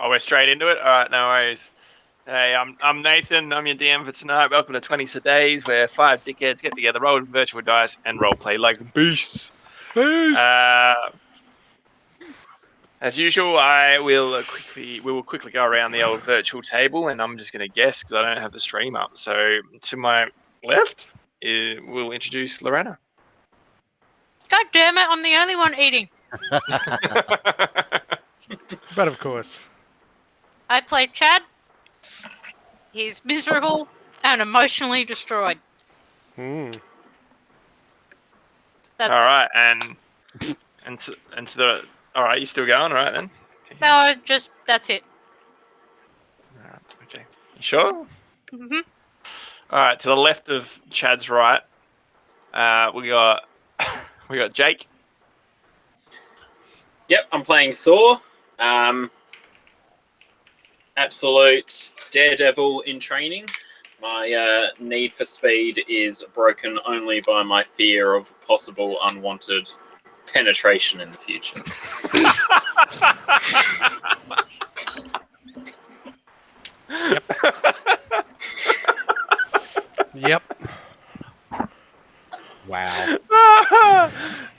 Oh, we're straight into it? All right, no worries. Hey, I'm Nathan. I'm your DM for tonight. Welcome to 20s for Days, where 5 dickheads get together, roll virtual dice, and roleplay like beasts. As usual, we will quickly go around the old virtual table, and I'm just going to guess because I don't have the stream up. So to my left, we'll introduce Lorena. God damn it! I'm the only one eating. But of course. I play Chad. He's miserable and emotionally destroyed. Mm. All right, and to the. All right, you still going? All right then. No, that's it. All right, okay. You sure? Mm-hmm. All right, to the left of Chad's right, we got Jake. Yep, I'm playing Thor. Absolute daredevil in training. My need for speed is broken only by my fear of possible unwanted penetration in the future. Yep. Wow.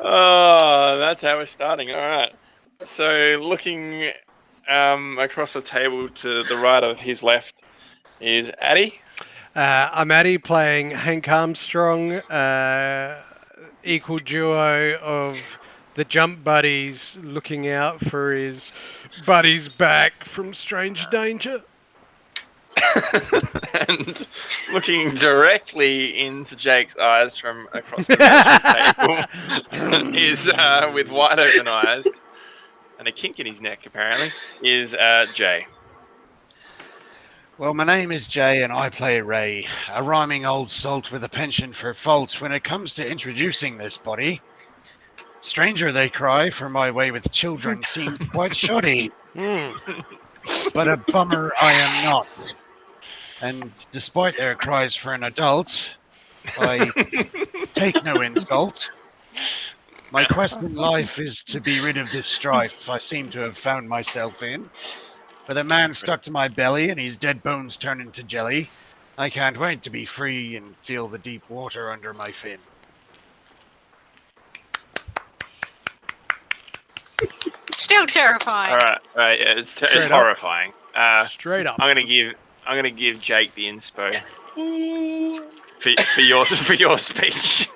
Oh, that's how we're starting. All right. So looking across the table to the right of his left is Addy. I'm Addy playing Hank Armstrong, equal duo of the jump buddies looking out for his buddies back from strange danger. And looking directly into Jake's eyes from across the virtual table is with wide open eyes and a kink in his neck apparently is Jay. Well, my name is Jay and I play Ray, a rhyming old salt with a penchant for faults when it comes to introducing this body. Stranger they cry, for my way with children seemed quite shoddy. But a bummer I am not. And despite their cries for an adult, I take no insult. My quest in life is to be rid of this strife I seem to have found myself in. With a man stuck to my belly and his dead bones turn into jelly, I can't wait to be free and feel the deep water under my fin. Still terrifying. All right, yeah, it's horrifying. Straight up. I'm gonna give Jake the inspo for your speech.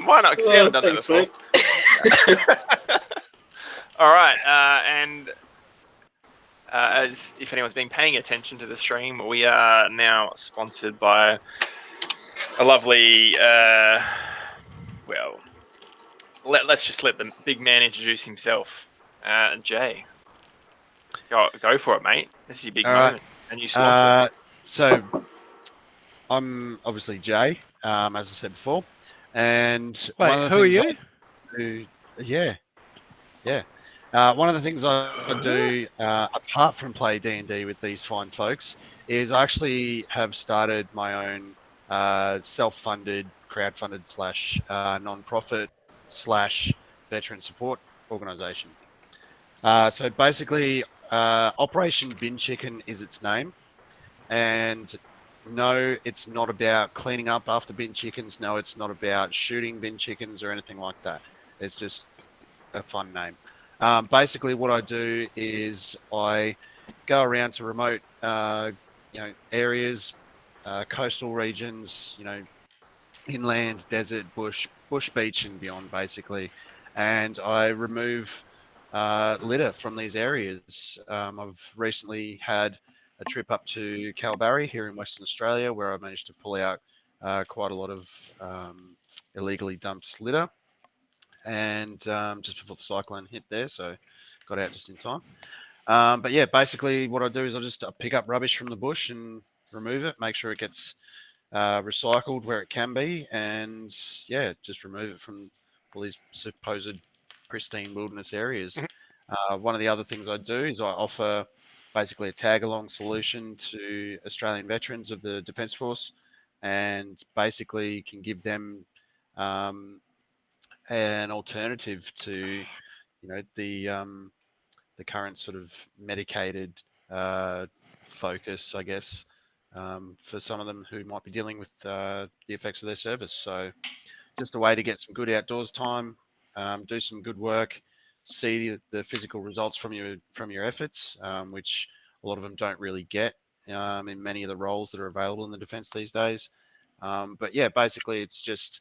Why not? Because we haven't done that before. All right, and as if anyone's been paying attention to the stream, we are now sponsored by a lovely. Let's just let the big man introduce himself. Jay, go for it, mate. This is your big moment, and you sponsor. So, I'm obviously Jay, as I said before, and wait, one of the who things are you? One of the things I do, apart from play D&D with these fine folks, is I actually have started my own self-funded, crowdfunded / non-profit / veteran support organisation. So basically, Operation Bin Chicken is its name, and no, it's not about cleaning up after bin chickens. No, it's not about shooting bin chickens or anything like that. It's just a fun name. Basically, what I do is I go around to remote, areas, coastal regions, inland, desert, bush, beach, and beyond, basically, and I remove litter from these areas. I've recently had a trip up to Kalbarri here in Western Australia, where I managed to pull out quite a lot of illegally dumped litter, and just before the cyclone hit there, so got out just in time. But yeah, basically what I do is I just pick up rubbish from the bush and remove it, make sure it gets recycled where it can be, and yeah, just remove it from all these supposed pristine wilderness areas. One of the other things I do is I offer basically a tag-along solution to Australian veterans of the Defence Force, and basically can give them an alternative to, the current sort of medicated focus, I guess, for some of them who might be dealing with the effects of their service. So just a way to get some good outdoors time, do some good work, see the physical results from your efforts, which a lot of them don't really get in many of the roles that are available in the defence these days. But yeah, basically it's just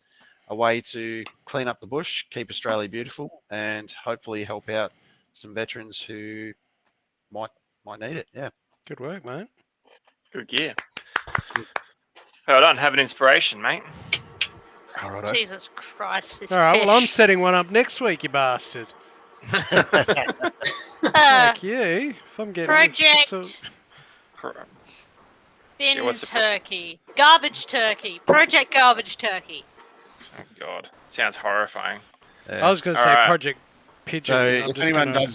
a way to clean up the bush, keep Australia beautiful, and hopefully help out some veterans who might need it. Yeah. Good work, mate. Good gear. Well done. Have an inspiration, mate. All right. Jesus Christ, this All right, fish. well, I'm setting one up next week, you bastard. Uh, Fuck you. If I'm getting... Project So, Bin Yeah, what's the Turkey. Garbage Turkey. Project Garbage Turkey. Oh, God. Sounds horrifying. I was going to All say right. Project Pigeon. So I'm if just anyone gonna...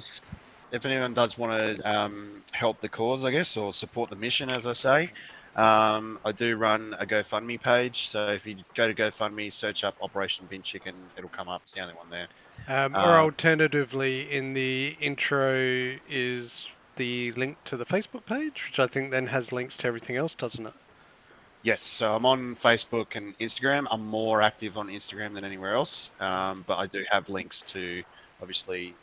does want to help the cause, I guess, or support the mission, as I say, I do run a GoFundMe page. So if you go to GoFundMe, search up Operation Bin Chicken, it'll come up. It's the only one there. or alternatively, in the intro is the link to the Facebook page, which I think then has links to everything else, doesn't it? Yes, so I'm on Facebook and Instagram. I'm more active on Instagram than anywhere else, but I do have links to, obviously,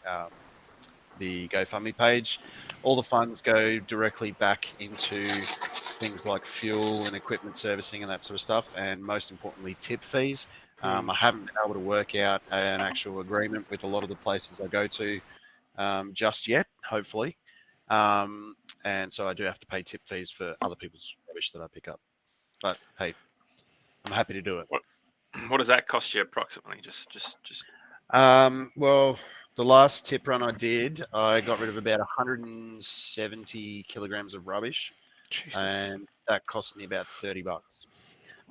the GoFundMe page. All the funds go directly back into things like fuel and equipment servicing and that sort of stuff, and most importantly, tip fees. I haven't been able to work out an actual agreement with a lot of the places I go to just yet, hopefully. And so I do have to pay tip fees for other people's rubbish that I pick up. But hey, I'm happy to do it. What does that cost you approximately? Just. Well, the last tip run I did, I got rid of about 170 kilograms of rubbish, Jesus. and that cost me about $30.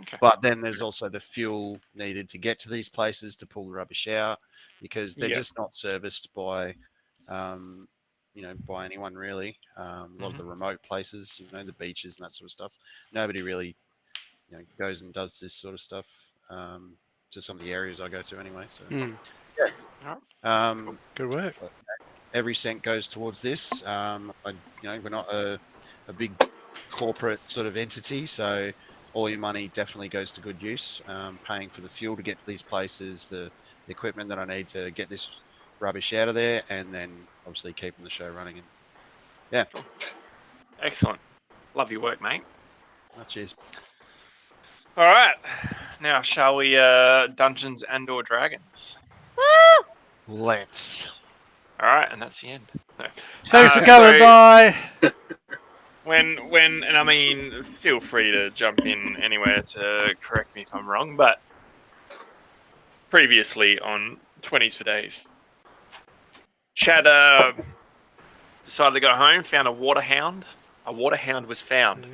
Okay. But then there's also the fuel needed to get to these places to pull the rubbish out, because they're Yeah. just not serviced by, by anyone really. A lot of the remote places, the beaches and that sort of stuff. Nobody really, goes and does this sort of stuff. To some of the areas I go to anyway. So Good work. every cent goes towards this. We're not a big corporate sort of entity, so all your money definitely goes to good use. Paying for the fuel to get to these places, the equipment that I need to get this rubbish out of there, and then obviously keeping the show running. And yeah, Excellent. Love your work, mate. cheers. All right. Now, shall we Dungeons and/or Dragons? Let's. All right, and that's the end. No. Thanks for so coming by. and I mean, feel free to jump in anywhere to correct me if I'm wrong, but previously on 20s for Days, Chad decided to go home, found a water hound. A water hound was found.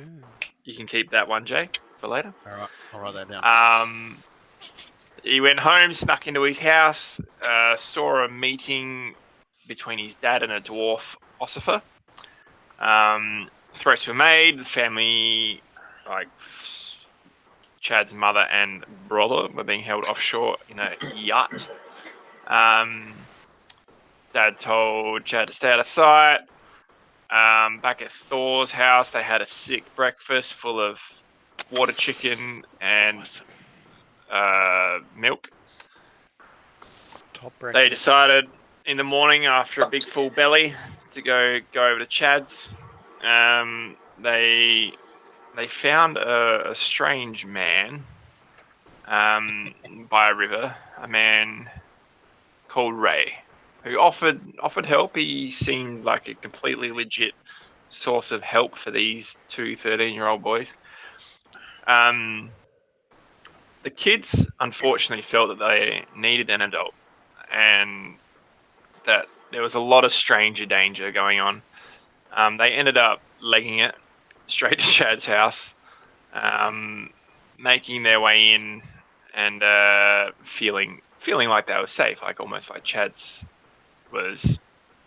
You can keep that one, Jay, for later. All right, I'll write that down. He went home, snuck into his house, saw a meeting between his dad and a dwarf ossifer. Threats were made. The family, like Chad's mother and brother, were being held offshore in a yacht. Dad told Chad to stay out of sight. Back at Thor's house, they had a sick breakfast full of water chicken and milk. Top They breakfast. decided in the morning after a big full belly to go over to Chad's. They found a strange man by a river, a man called Ray, who offered help. He seemed like a completely legit source of help for these two 13-year-old boys. The kids unfortunately felt that they needed an adult and that there was a lot of stranger danger going on. They ended up legging it straight to Chad's house, making their way in and feeling like they were safe, like almost like Chad's was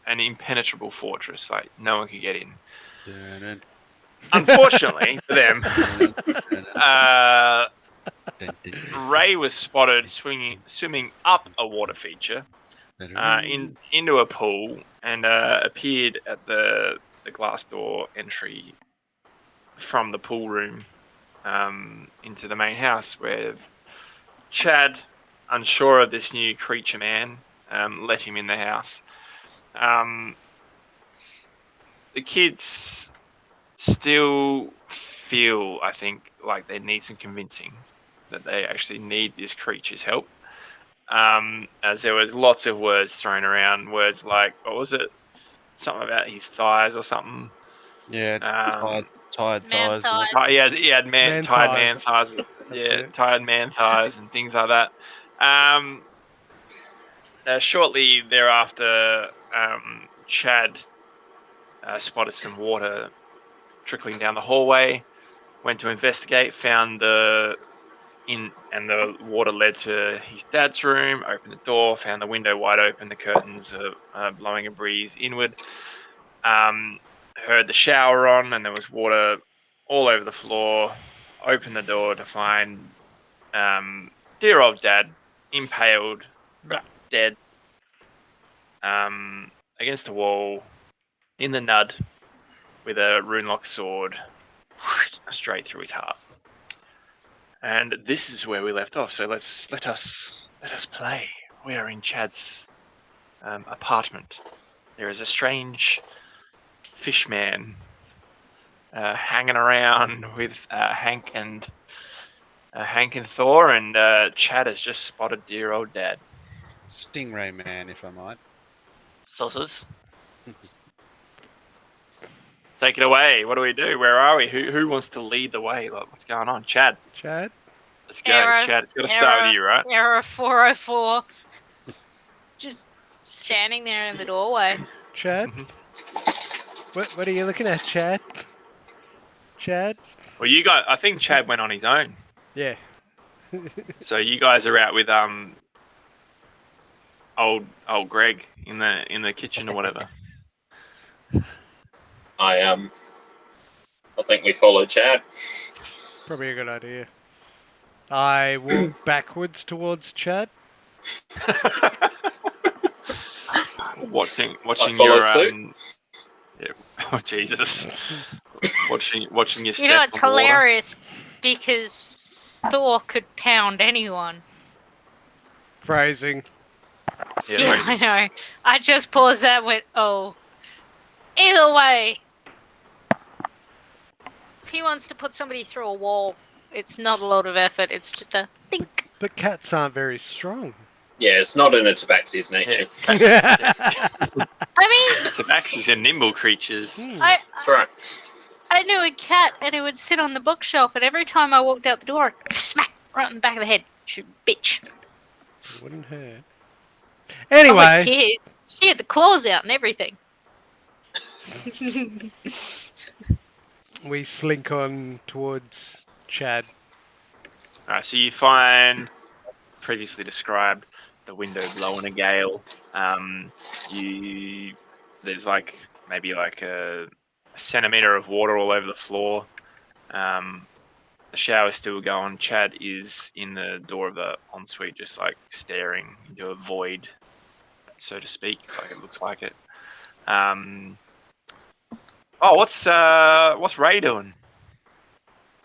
an impenetrable fortress, like no one could get in. Unfortunately for them, Ray was spotted swimming up a water feature into a pool and appeared at the glass door entry from the pool room into the main house, where Chad, unsure of this new creature man, let him in the house. The kids still feel, I think, like they need some convincing that they actually need this creature's help. As there was lots of words thrown around, words like, what was it? Something about his thighs or something. Yeah, tired Man thighs. thighs. Oh, he had Man tired thighs. man thighs. That's Yeah, it. tired man thighs and things like that. Shortly thereafter, Chad spotted some water trickling down the hallway. Went to investigate, found the water led to his dad's room. Opened the door, found the window wide open, the curtains blowing a breeze inward. Heard the shower on, and there was water all over the floor. Opened the door to find dear old dad impaled, dead, against a wall in the nud with a rune-locked sword straight through his heart. And this is where we left off. So let us play. We are in Chad's apartment. There is a strange fish man hanging around with Hank and Thor, and Chad has just spotted dear old dad. Stingray man, if I might. Sauces. Take it away. What do we do? Where are we? Who wants to lead the way? Like, what's going on? Chad. Chad? Let's go, Arrow, Chad. It's got to start with you, right? Error 404. Just standing there in the doorway. Chad? Mhm. What are you looking at, Chad? Chad? Well, I think Chad went on his own. Yeah. So you guys are out with old Greg in the kitchen or whatever. I think we follow Chad. Probably a good idea. I walk backwards towards Chad. watching follow your suit. yeah. Oh Jesus. watching your step. You know, it's on the water. hilarious because Thor could pound anyone. Phrasing. Yeah, I know. I just paused that and went, oh. Either way, if he wants to put somebody through a wall, it's not a lot of effort. It's just a think. But cats aren't very strong. Yeah, it's not in a tabaxi's nature. I mean, Tabaxis are nimble creatures. That's right. I knew a cat and it would sit on the bookshelf, and every time I walked out the door, I'd smack right in the back of the head. She bitch. Wouldn't hurt. I was a Anyway, kid. She had the claws out and everything. we slink on towards Chad. Alright, so you find, previously described, the window blowing a gale. There's maybe a centimeter of water all over the floor. The shower's still going. Chad is in the door of the ensuite, just staring into a void, so to speak. It looks like it. What's Ray doing?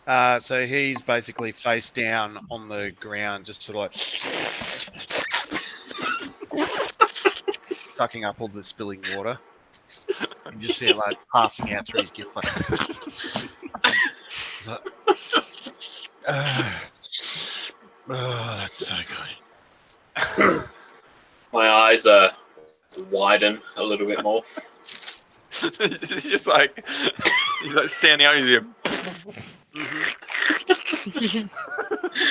So he's basically face down on the ground, just sort of sucking up all the spilling water. You just see it passing out through his gift. That's so good. My eyes widen a little bit more. It's just he's standing out here.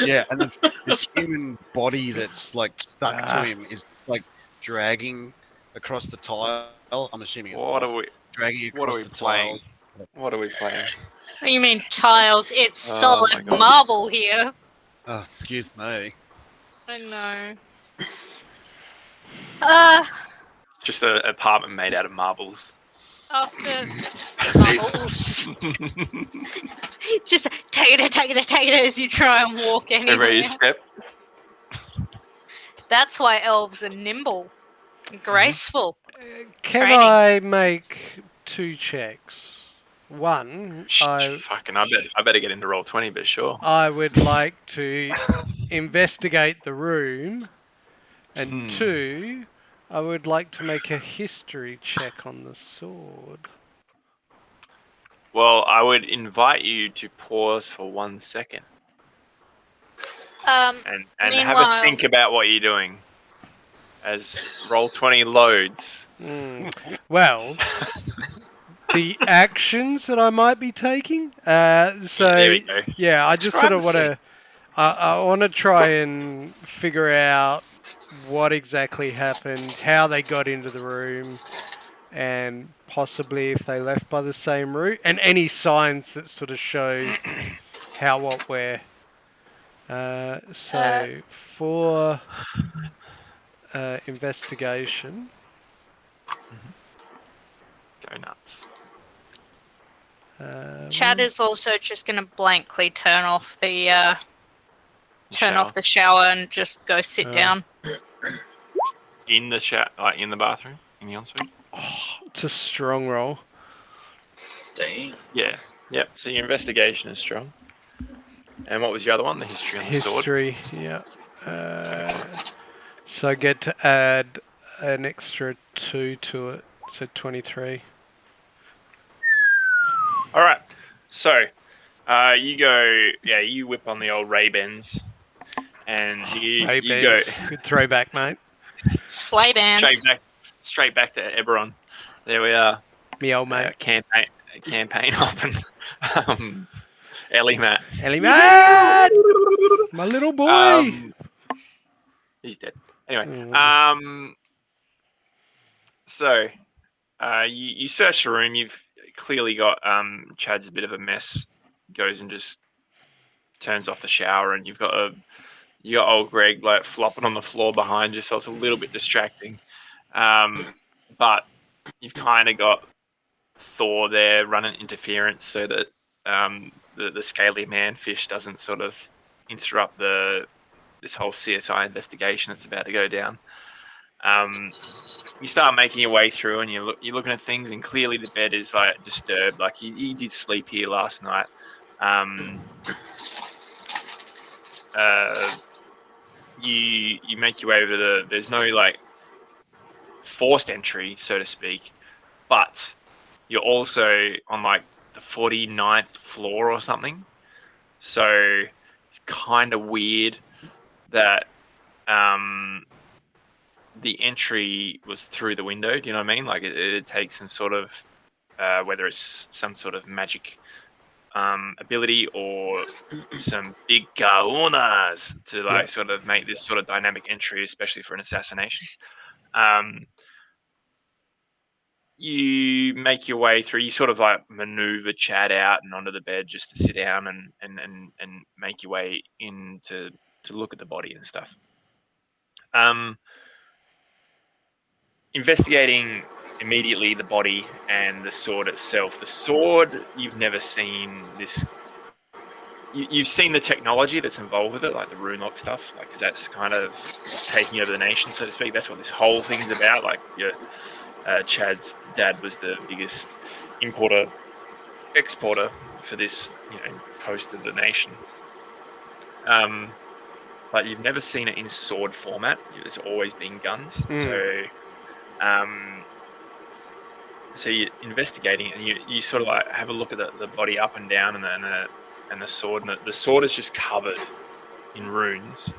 Yeah, and this human body that's stuck to him is dragging across the tile. I'm assuming it's dragging across the playing? tiles. What are we playing? What do you mean tiles? It's Oh my solid God. marble here. Oh, excuse me. I know. Just an apartment made out of marbles. After Jesus. just take it as you try and walk anywhere. Every step. That's why elves are nimble. Graceful. Can Training. I make 2 checks? One, Fucking, I better get into roll 20, but sure. I would like to investigate the room, and 2, I would like to make a history check on the sword. Well, I would invite you to pause for 1 second and have a Meanwhile- think about what you're doing as roll 20 loads. Well, the actions that I might be taking. there we go. Yeah, I just sort of want Describe to. I want to try and figure out what exactly happened, how they got into the room, and possibly if they left by the same route, and any signs that sort of show how, what, where. So for investigation. Go nuts. Chad is also just going to blankly turn off the shower and just go sit down. In the chat, like in the bathroom, in the ensuite. It's a strong roll. Dang. Yeah. Yep. So your investigation is strong. And what was the other one? The history on the sword. History, yeah. So I get to add an extra 2 to it, so 23. All right. So you go. Yeah, you whip on the old Ray-Bens, and you go Ray-Bans. Good throwback, mate. Sleigh bands. straight back to Eberron. There we are. Me old mate. Campaign open. Ellie Matt. Ellie Matt! My little boy! He's dead. Anyway, Mm. so you search the room. You've clearly got Chad's a bit of a mess. Goes and just turns off the shower, and you got old Greg like flopping on the floor behind you, so it's a little bit distracting. But you've kind of got Thor there running interference so that the scaly manfish doesn't sort of interrupt this whole CSI investigation that's about to go down. You start making your way through, and you're looking at things, and clearly the bed is like disturbed. Like he did sleep here last night. You make your way over there's no like forced entry, so to speak, but you're also on like the 49th floor or something. So it's kind of weird that the entry was through the window. Do you know what I mean? Like it takes some sort of whether it's some sort of magic ability or some big kahunas to like sort of make this sort of dynamic entry, especially for an assassination. You make your way through. You sort of like maneuver Chad out and onto the bed just to sit down and make your way in to look at the body and stuff. Investigating immediately the body and the sword itself. The sword, you've never seen this. You've seen the technology that's involved with it, like the rune lock stuff, like because that's kind of taking over the nation, so to speak. That's what this whole thing's about. Like Chad's dad was the biggest exporter for this, coast of the nation. But you've never seen it in sword format. It's always been guns. So you're investigating, and you sort of like have a look at the body up and down, and the sword, and the sword is just covered in runes,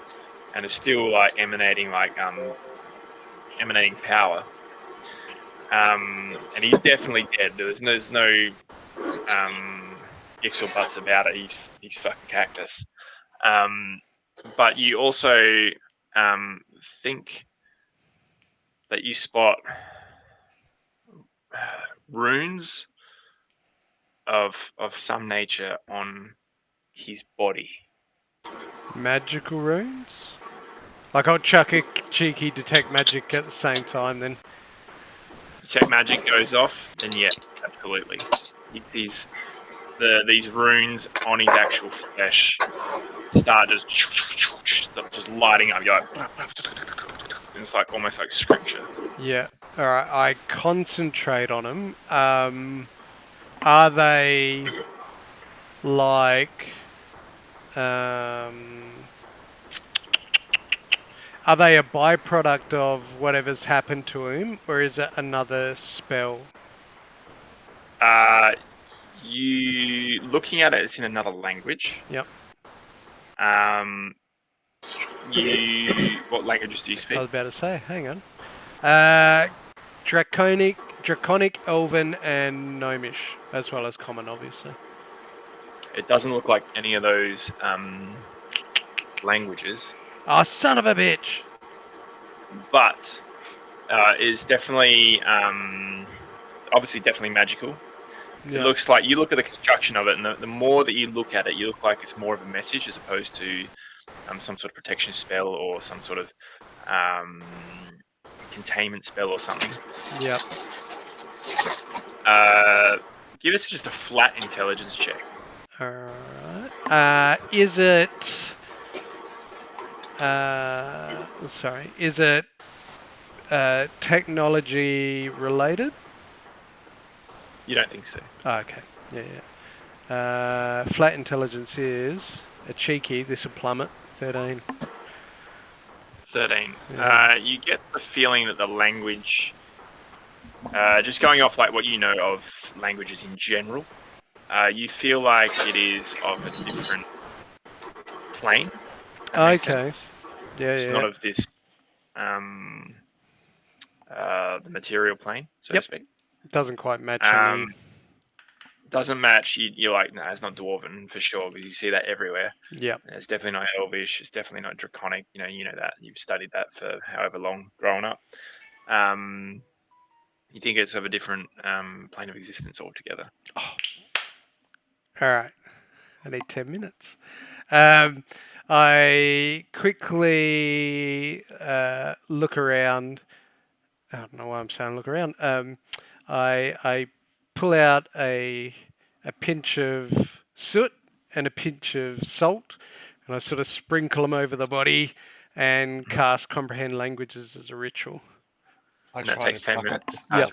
and it's still like emanating power. And he's definitely dead. There's no ifs or buts about it. He's fucking cactus. But you also think that you spot runes of some nature on his body. Magical runes? Like I'll chuck a cheeky detect magic at the same time then. Detect magic goes off, then yeah, absolutely. These runes on his actual flesh start just lighting up. You're like, It's like almost like scripture. Yeah. All right. I concentrate on them. Are they like? Are they a byproduct of whatever's happened to him, or is it another spell? You looking at it, it's in another language. Yep. What languages do you I speak? was about to say. Hang on. Draconic, Elven, and Gnomish, as well as Common, obviously. It doesn't look like any of those languages, Oh, son of a bitch! but it's definitely obviously definitely magical. It Yeah. looks like you look at the construction of it, and the more that you look at it, you look like it's more of a message as opposed to some sort of protection spell or some sort of containment spell or something. Yep. Give us just a flat intelligence check. Alright. Is it... sorry. Is it technology related? You don't think so? Oh, okay. Yeah. Flat intelligence is a cheeky. This will plummet. 13. 13. Yeah. You get the feeling that the language, just going off like what you know of languages in general, you feel like it is of a different plane. That makes Okay. sense. Yeah, It's yeah. not of this, the material plane, so Yep. to speak. It doesn't quite match any... Doesn't match. You're like, no, it's not dwarven for sure because you see that everywhere. Yep. It's definitely not elvish. It's definitely not draconic. You know that. You've studied that for however long growing up. You think it's of a different plane of existence altogether. Alright. I need 10 minutes. I quickly look around. I don't know why I'm saying look around. I pull out a pinch of soot and a pinch of salt, and I sort of sprinkle them over the body and cast comprehend languages as a ritual. I And that try takes to 10 suck up minutes. the- Yep.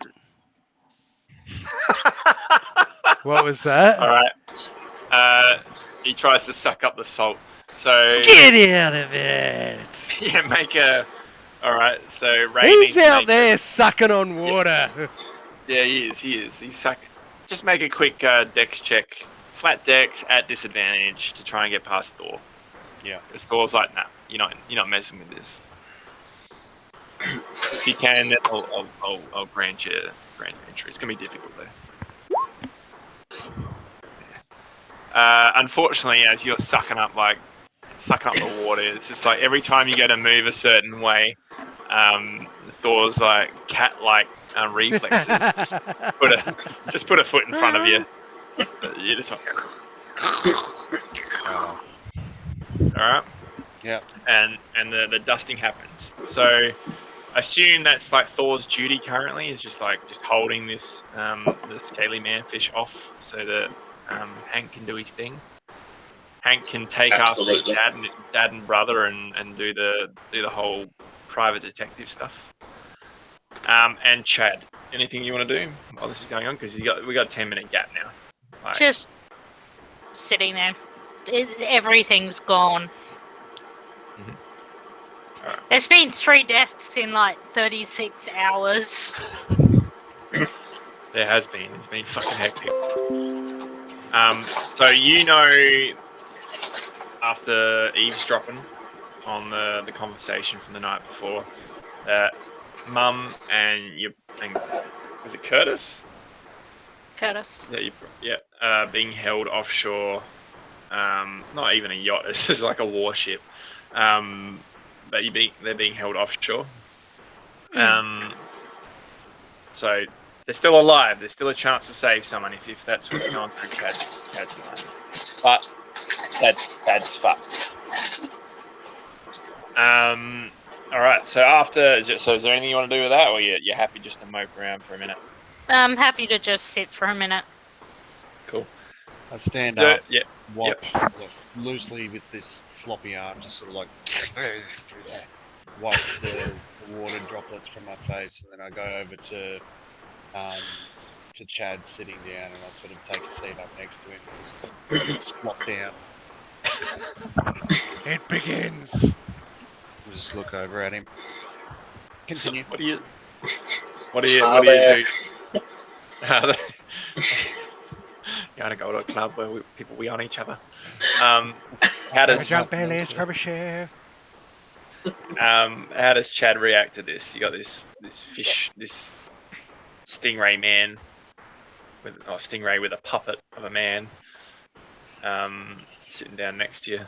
What was that? All right. He tries to suck up the salt. So Get out of it! yeah, make a. All right. So Ray Who's needs to out make there sucking on water? Yeah, he is. He's sucking. Just make a quick dex check. Flat dex at disadvantage to try and get past Thor. Yeah. Because Thor's like, nah, you're not messing with this. If you can, then I'll grant you entry. It's gonna be difficult though. Unfortunately, as you're sucking up the water, it's just like every time you go to move a certain way, Thor's like cat-like reflexes. just put a foot in front of you. You just like, all right. Yeah. And the dusting happens. So I assume that's like Thor's duty currently is just holding this the scaly manfish off so that Hank can do his thing. Hank can take Absolutely. after dad and brother and do the whole private detective stuff. And Chad, anything you want to do while this is going on? Because we got a 10-minute gap now. Like, Just sitting there. Everything's gone. Alright. There's been 3 deaths in like 36 hours. There has been. It's been fucking hectic. So you know, after eavesdropping on the conversation from the night before, that Mum and was it Curtis? Curtis. Being held offshore. Not even a yacht. It's just like a warship. But they're being held offshore. So they're still alive. There's still a chance to save someone if that's what's going through Chad's mind. But that's fucked. All right. So is there anything you want to do with that, or you're happy just to mope around for a minute? I'm happy to just sit for a minute. Cool. I stand up, Yeah. walk loosely with this floppy arm, just sort of like wipe the water droplets from my face, and then I go over to Chad sitting down, and I sort of take a seat up next to him, squat down, It begins. and just look over at him. Continue. What do you Are do? there- You want to go to a club where people we on each other. How does how does Chad react to this? You got this fish, this stingray man stingray with a puppet of a man sitting down next to you.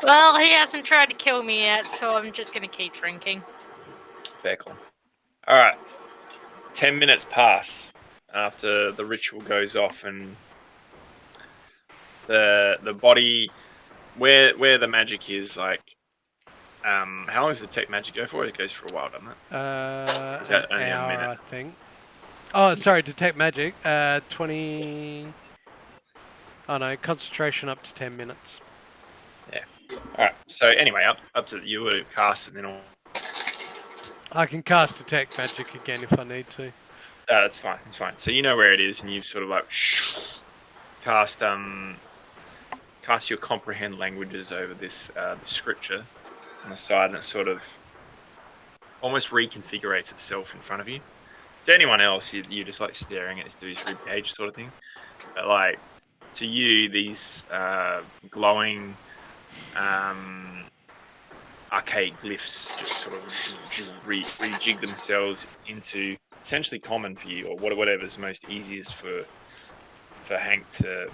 Well, he hasn't tried to kill me yet, so I'm just gonna keep drinking. Fair call. All right. 10 minutes pass after the ritual goes off, and the body where the magic is, like, how long does the detect magic go for? It goes for a while, doesn't it? Is that An only a hour, minute? I think. Oh, sorry, detect magic. 20. Oh no, concentration up to 10 minutes. All right. So anyway, up to you to cast, and then all. I can cast detect magic again if I need to. That's fine. It's fine. So you know where it is, and you've sort of like cast your comprehend languages over this scripture on the side, and it sort of almost reconfigurates itself in front of you. To anyone else, you're just like staring at this dude's ribcage sort of thing. But like to you, these glowing archaic glyphs just sort of rejig themselves into essentially common for you, or whatever's most easiest for Hank to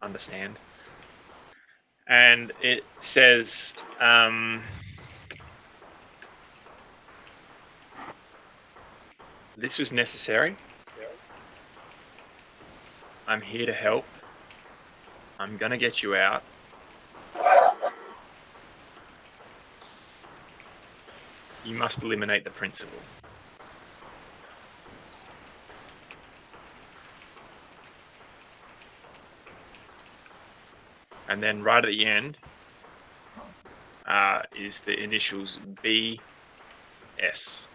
understand. And it says, this was necessary. I'm here to help. I'm gonna get you out. You must eliminate the principle. And then right at the end is the initials BS.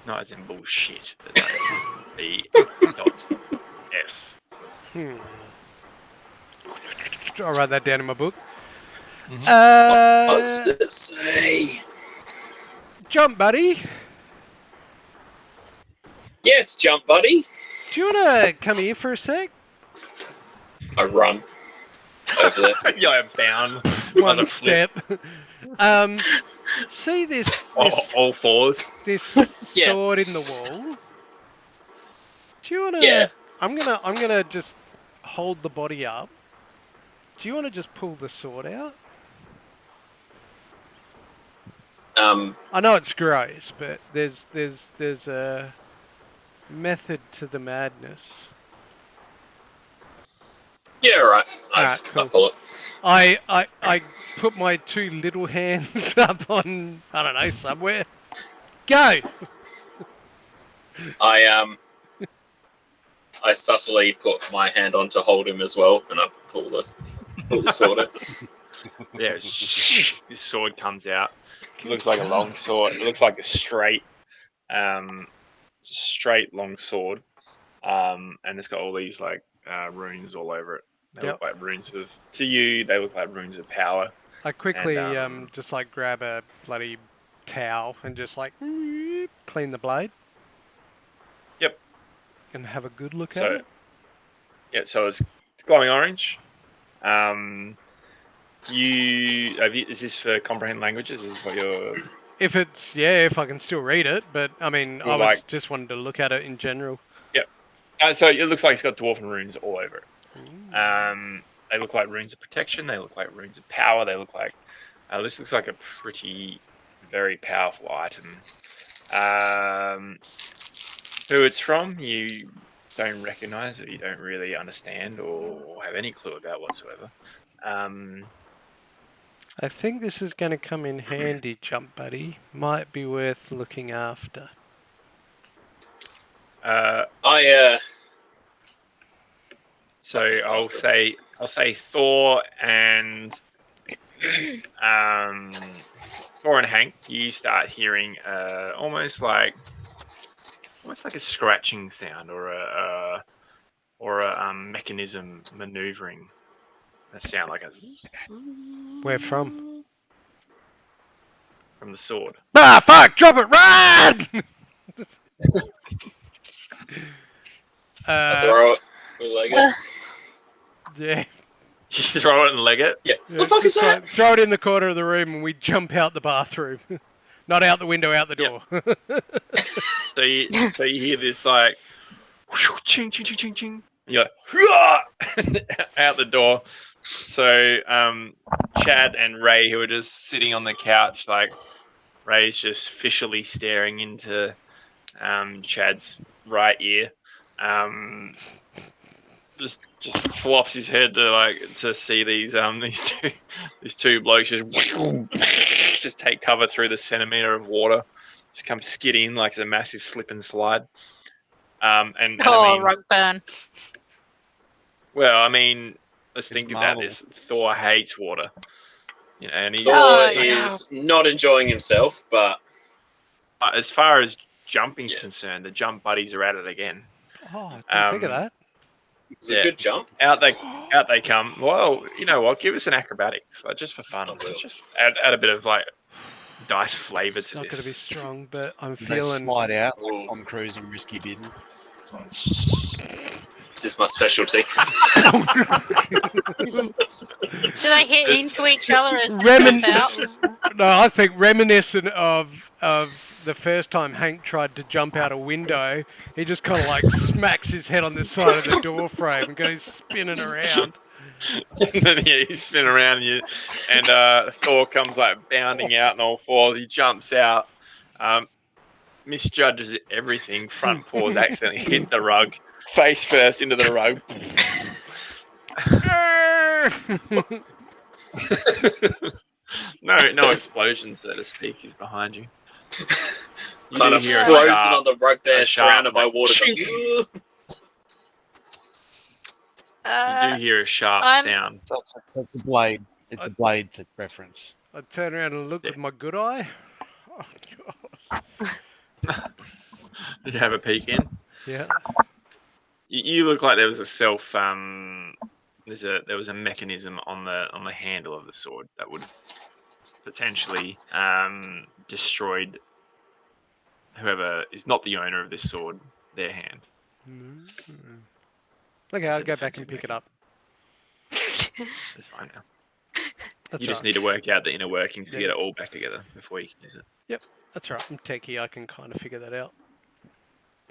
Not as in bullshit, but like B.S. I'll write that down in my book. What's this say? Jump, buddy. Yes, jump, buddy. Do you want to come here for a sec? I run over there. Yeah, I'm bound. One step. See this All fours. this Yeah. sword in the wall? Do you want to? Yeah. I'm gonna just hold the body up. Do you want to just pull the sword out? I know it's gross, but there's a method to the madness. Yeah, right. Alright, cool. I'll pull it. I put my two little hands up on, I don't know, somewhere. Go! I subtly put my hand on to hold him as well, and I pull the sword out. Yeah, this sword comes out. It looks like a long sword. It looks like a straight long sword, and it's got all these like runes all over it. They look like runes of, to you, they look like runes of power. I quickly And, just like grab a bloody towel and just like clean the blade. Yep. And have a good look So, at it. yeah, so it's glowing orange. Is this for comprehend languages? Is this what you're? If I can still read it, but I mean, Well, I was like- just wanted to look at it in general. Yep. So it looks like it's got dwarven runes all over it. They look like runes of protection. They look like runes of power. They look like this looks like a very powerful item. Who it's from, you don't recognize, or you don't really understand, or have any clue about whatsoever. I think this is going to come in handy, Jump Buddy. Might be worth looking after. So Okay, I'll after. say Thor and Thor and Hank. You start hearing almost like a scratching sound or a mechanism maneuvering. A sound like a zzz Where from? from the sword. Ah, fuck! Drop it! Run! I throw it. We leg it. Yeah. You throw it and leg it. Yeah. Yeah, The fuck is just that? throw it in the corner of the room and we jump out the bathroom. Not out the window, out the door. So you hear this like ching ching ching ching ching. And you're like "Hurrah!" out the door. So Chad and Ray, who are just sitting on the couch, like Ray's just fishily staring into Chad's right ear. Just flops his head to see these two blokes just take cover through the centimeter of water, just come skidding like it's a massive slip and slide. And Oh, I mean, rug burn. well, I mean, let's It's think about marble. this. Thor hates water, and he Thor Oh, is not enjoying himself, but as far as jumping's Yeah. concerned, the jump buddies are at it again. Oh, I didn't think of that. it's a Yeah. good jump. Out they come. Well, you know what? Give us an acrobatics, like just for fun. I will. Let's just add a bit of like dice flavor It's to not going to be this. strong, but I'm They feeling. slide out Ooh. like Tom Cruise in Risky Business. This is my specialty. Do they hit Just- into each other as they jump out? No, I think reminiscent of the first time Hank tried to jump out a window. He just kind of like smacks his head on the side of the door frame and goes spinning around. And then you spin around and Thor comes like bounding out on all fours. He jumps out, misjudges everything. Front paws accidentally hit the rug, face first into the rug. No explosion, so to speak, is behind you. You Kind do of hear a frozen sharp- on the rug there, a sharp surrounded by like, water. chink. You do hear a sharp I'm- sound. So it's a blade. It's a blade to reference. I turn around and look with my good eye. Oh, God. You have a peek in. Yeah. You look like there was a there was a mechanism on the handle of the sword that would potentially destroyed whoever is not the owner of this sword, their hand. Okay, It's I'll a go back defensive and pick it up. It's fine now. That's You just right. need to work out the inner workings to Yeah. get it all back together before you can use it. That's right. I'm techie. I can kind of figure that out.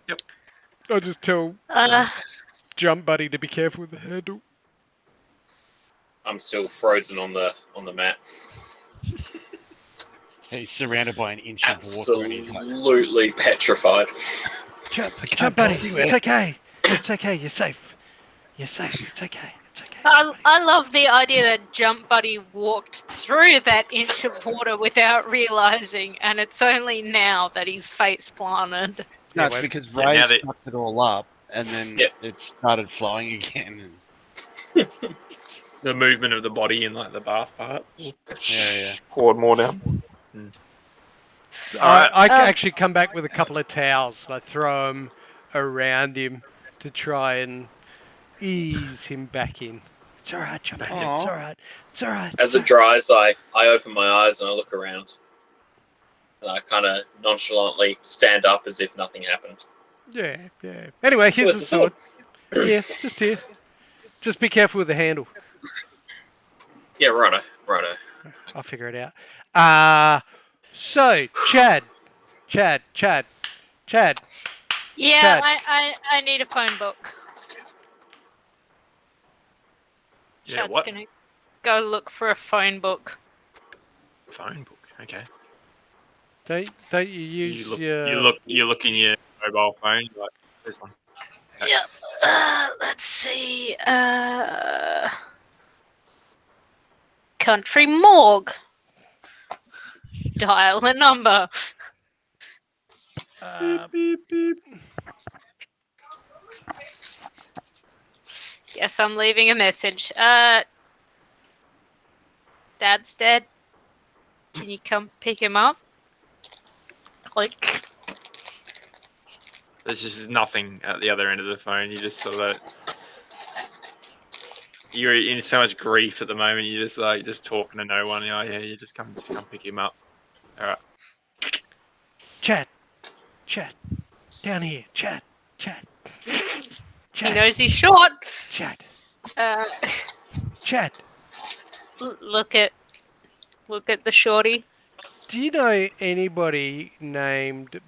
Yep. I'll just tell Jump Buddy to be careful with the handle. I'm still frozen on the mat. He's surrounded by an inch of water. And he's like, Absolutely petrified. Jump Buddy. It's okay. It's okay. You're safe. You're safe. It's okay. It's okay. I love the idea that Jump Buddy walked through that inch of water without realizing, and it's only now that he's face planted. no, Yeah, it's wait. because Yeah, Ray now they- sucked it all up, and then Yep. it started flowing again. And, The movement of the body in like the bath part. yeah. Poured more down. I Um, actually come back with a couple of towels and I throw them around him to try and ease him back in. It's all right, Jump Buddy. It's all right. It's all right. As it dries, I open my eyes and I look around. And I kind of nonchalantly stand up as if nothing happened. Yeah. Anyway, here's where's the the sword. Yeah, just here. Just be careful with the handle. Yeah, righto. I'll figure it out. So, Chad. Yeah, Chad. I need a phone book. Yeah, Chad's what? gonna go look for a phone book. Phone book. Okay. Don't you use your... You look in your mobile phone. You're like this one. Okay. Yep. Let's see. Country morgue. Dial the number. Beep beep. Guess I'm leaving a message. Dad's dead. Can you come pick him up? Click. There's just nothing at the other end of the phone. You just sort of you're in so much grief at the moment. You just talking to no one. You're like, yeah, you just come pick him up. All right. Chat. Down here. Chat. He knows he's short. Chat. Uh, Chat. look at the shorty. Do you know anybody named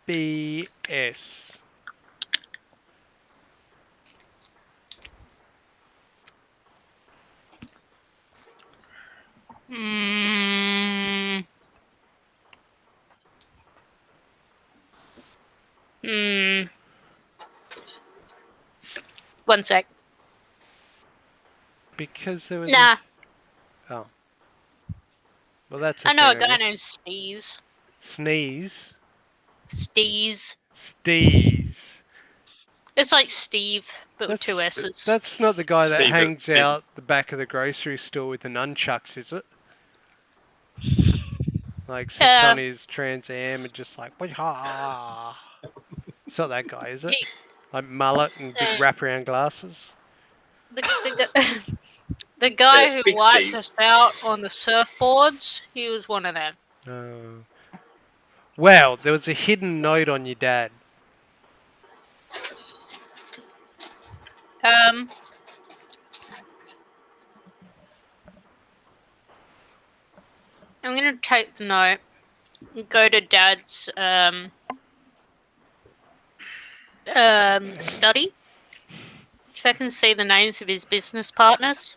BS? Hmm. 1 sec. Because there was Nah. Oh. Well, that's a I know a thing, guy guess. named Steez. Sneeze. Steez. It's like Steve, but with 2 S's. That's not the guy that Steve- hangs Steve. out the back of the grocery store with the nunchucks, is it? Like sits on his Trans Am and just like, "Wah." It's not that guy, is it? Like mullet and big wraparound glasses. The guy Yes, who Big wiped Steve's. us out on the surfboards, he was one of them. Wow, there was a hidden note on your dad. I'm gonna take the note, go to Dad's study, check and see the names of his business partners.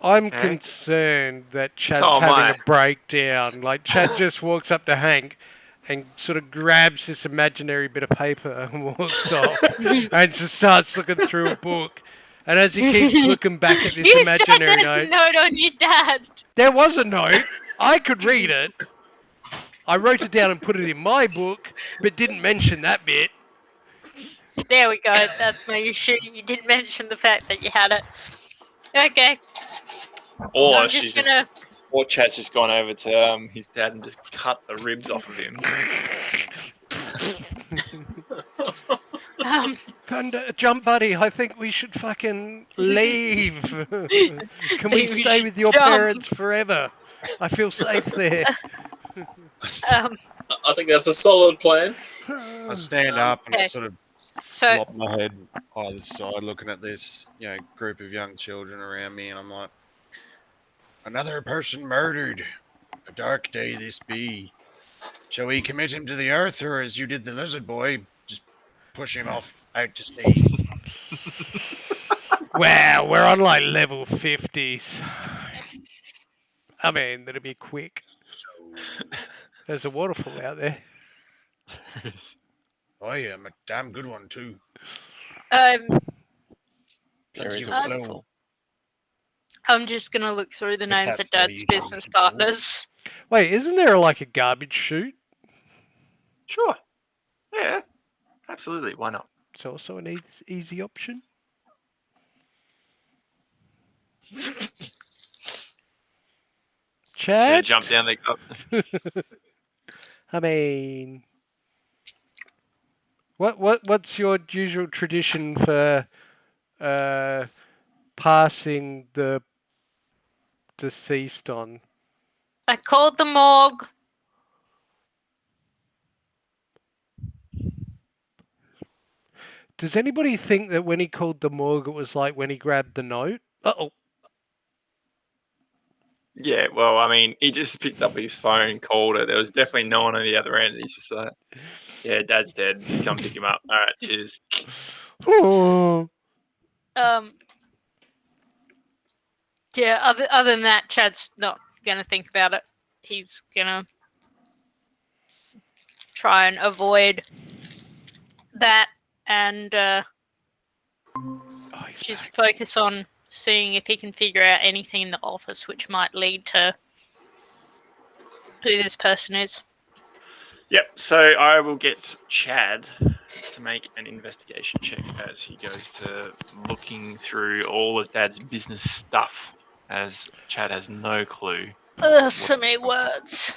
I'm Okay. concerned that Chad's So am having I. a breakdown. Like, Chad just walks up to Hank and sort of grabs this imaginary bit of paper and walks off and just starts looking through a book. And as he keeps looking back at this You imaginary said there's note, a note on your dad. there was a note. I could read it. I wrote it down and put it in my book, but didn't mention that bit. There we go. That's making sure you didn't mention the fact that you had it. Okay. Or I'm just gonna. or Chad's just gone over to his dad and just cut the ribs off of him. Thunder, Jump Buddy, I think we should fucking leave. Can we We stay with your jump. parents forever? I feel safe there. I think that's a solid plan. I stand up and I Okay. sort of So flop my head either side, looking at this, group of young children around me, and I'm like, another person murdered. A dark day this be. Shall we commit him to the earth, or as you did the lizard boy, just push him off out to sea? Wow, we're on like level 50s. I mean, that'll be quick. There's a waterfall out there. Oh yeah, a damn good one too. There Plenty is of a flow. waterfall. I'm just gonna look through the names that's of the way Dad's you do business it. partners. Wait, isn't there like a garbage chute? Sure. Yeah. Absolutely. Why not? It's also an easy option. Gonna Chad? jump down the. I mean, what's your usual tradition for passing the deceased on? I called the morgue. Does anybody think that when he called the morgue, it was like when he grabbed the note? Uh-oh. Yeah, well, I mean, he just picked up his phone, called it. There was definitely no one on the other end. He's just like, yeah, Dad's dead. Just come pick him up. All right, cheers. Oh. Yeah. Other than that, Chad's not gonna think about it. He's gonna try and avoid that and He's just back. focus on seeing if he can figure out anything in the office which might lead to who this person is. Yep, so I will get Chad to make an investigation check as he goes to looking through all of Dad's business stuff, as Chad has no clue. So many words.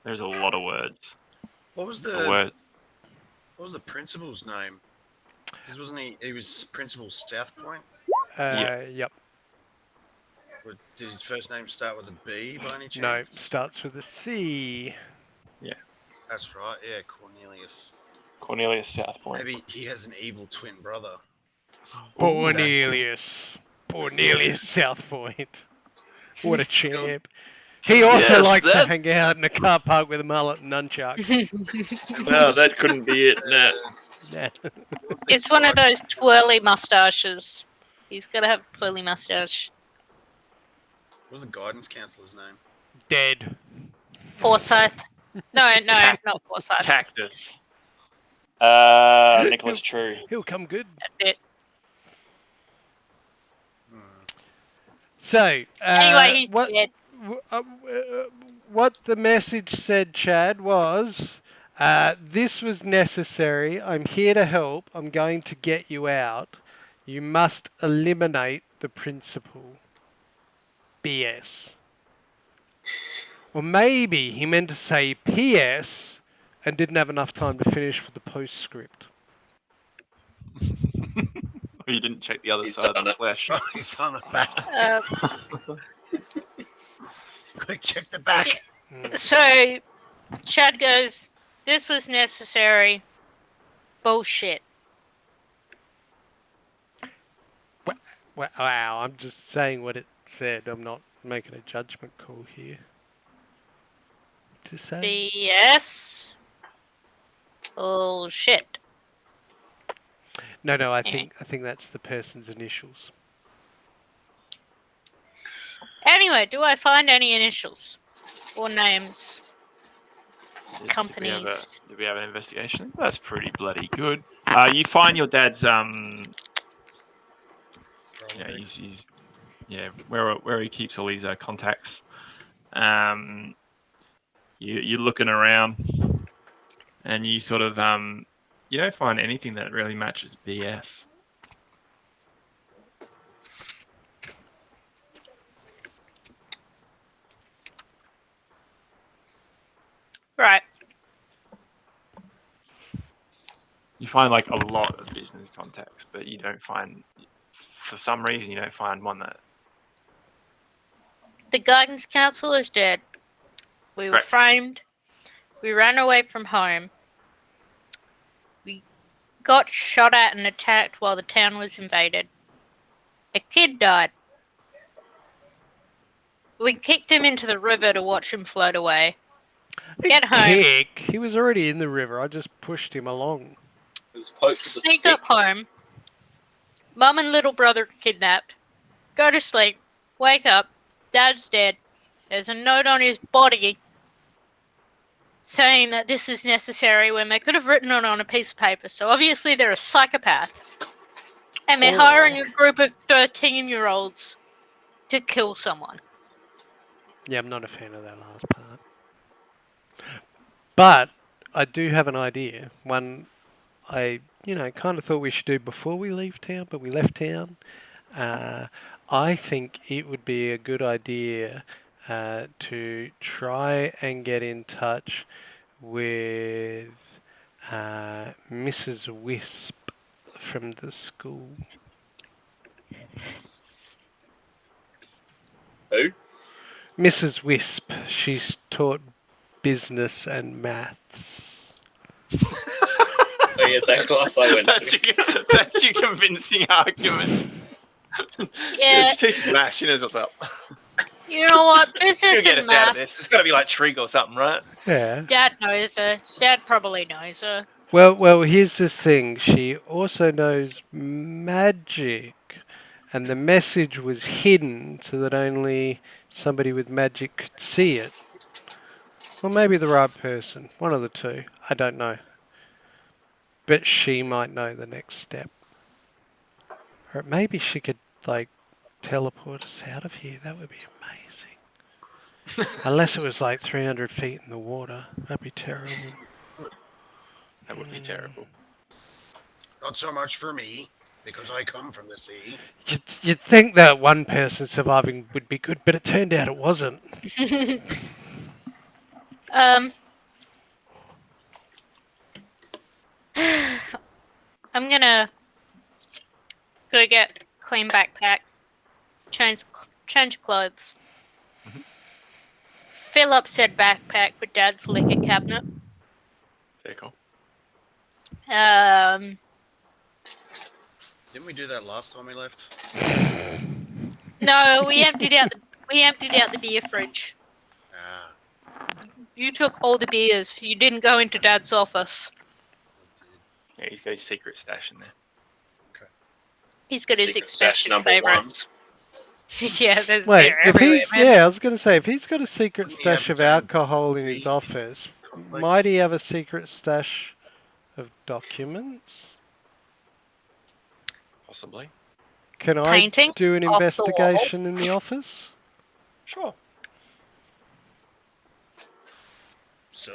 There's a lot of words. What was The the word. what was the principal's name? Because wasn't he? He was Principal Southpoint. Yep. Did his first name start with a B by any No, chance? starts with a C. That's right. Yeah, Cornelius. Cornelius Southpoint. Maybe he has an evil twin brother. Cornelius. Cornelius Southpoint. What a champ. He also Yes, likes to that's- hang out in a car park with a mullet and nunchucks. No, that couldn't be it. No. Yeah. It's one of those twirly mustaches. He's got to have a twirly mustache. What was the guidance counselor's name? Dead. Forsyth. No, not Forsyth. Cactus. Nicholas True. He'll come good. That's it. So, Anyway, he's dead. What the message said, Chad, was this was necessary. I'm here to help. I'm going to get you out. You must eliminate the principal. BS. Or maybe he meant to say PS and didn't have enough time to finish with the postscript. You didn't check the other He's side of done the it. flesh. He's on the back. Quick, check the back. So, Chad goes, this was necessary. Bullshit. Wow, I'm just saying what it said. I'm not making a judgment call here. To say. BS. Bullshit. No, I think that's the person's initials. Anyway, do I find any initials or names? Companies. Did we have an investigation? That's pretty bloody good. You find your dad's he's where he keeps all his contacts. You're looking around, and you sort of you don't find anything that really matches BS. Right. You find like a lot of business contacts, but you don't find, for some reason, you don't find one that. The guidance council is dead. We were Correct. framed. We ran away from home. We got shot at and attacked while the town was invaded. A kid died. We kicked him into the river to watch him float away. Get home. Kick. He was already in the river. I just pushed him along. It was poked with a Sneak stick. up home. Mum and little brother kidnapped. Go to sleep. Wake up. Dad's dead. There's a note on his body saying that this is necessary when they could have written it on a piece of paper. So obviously they're a psychopath. And they're hiring a group of 13-year-olds to kill someone. Yeah, I'm not a fan of that last part. But I do have an idea. One I, kind of thought we should do before we leave town, but we left town. I think it would be a good idea to try and get in touch with Mrs. Wisp from the school. Who? Mrs. Wisp. She's taught business and maths. Oh yeah, that class I went to. That's your convincing argument. Yeah, She teaches maths. She knows what's up. you know what? She'll Business get and us out of math. this. It's got to be like Trig or something, right? Yeah. Dad knows her. Dad probably knows her. Well, here's this thing. She also knows magic. And the message was hidden so that only somebody with magic could see it. Or maybe the right person. One of the two. I don't know. But she might know the next step. Or maybe she could, teleport us out of here. That would be amazing. Unless it was 300 feet in the water. That'd be terrible. That would be terrible. Not so much for me, because I come from the sea. You'd think that one person surviving would be good, but it turned out it wasn't. um, I'm gonna go get clean backpack, change clothes, fill up said backpack with Dad's liquor cabinet. Very cool. Didn't we do that last time we left? No, we emptied out the beer fridge. Ah, You took all the beers. You didn't go into Dad's office. Yeah, he's got his secret stash in there. He's got his Secret stash expensive number favourites. Yeah, there's Wait, they're if everywhere, he's man. I was going to say if he's got a secret Wouldn't he have stash of his own alcohol in his beer? office, Complex? might he have a secret stash of documents? Possibly. Can I Painting do an off the wall. investigation in the office? Sure. so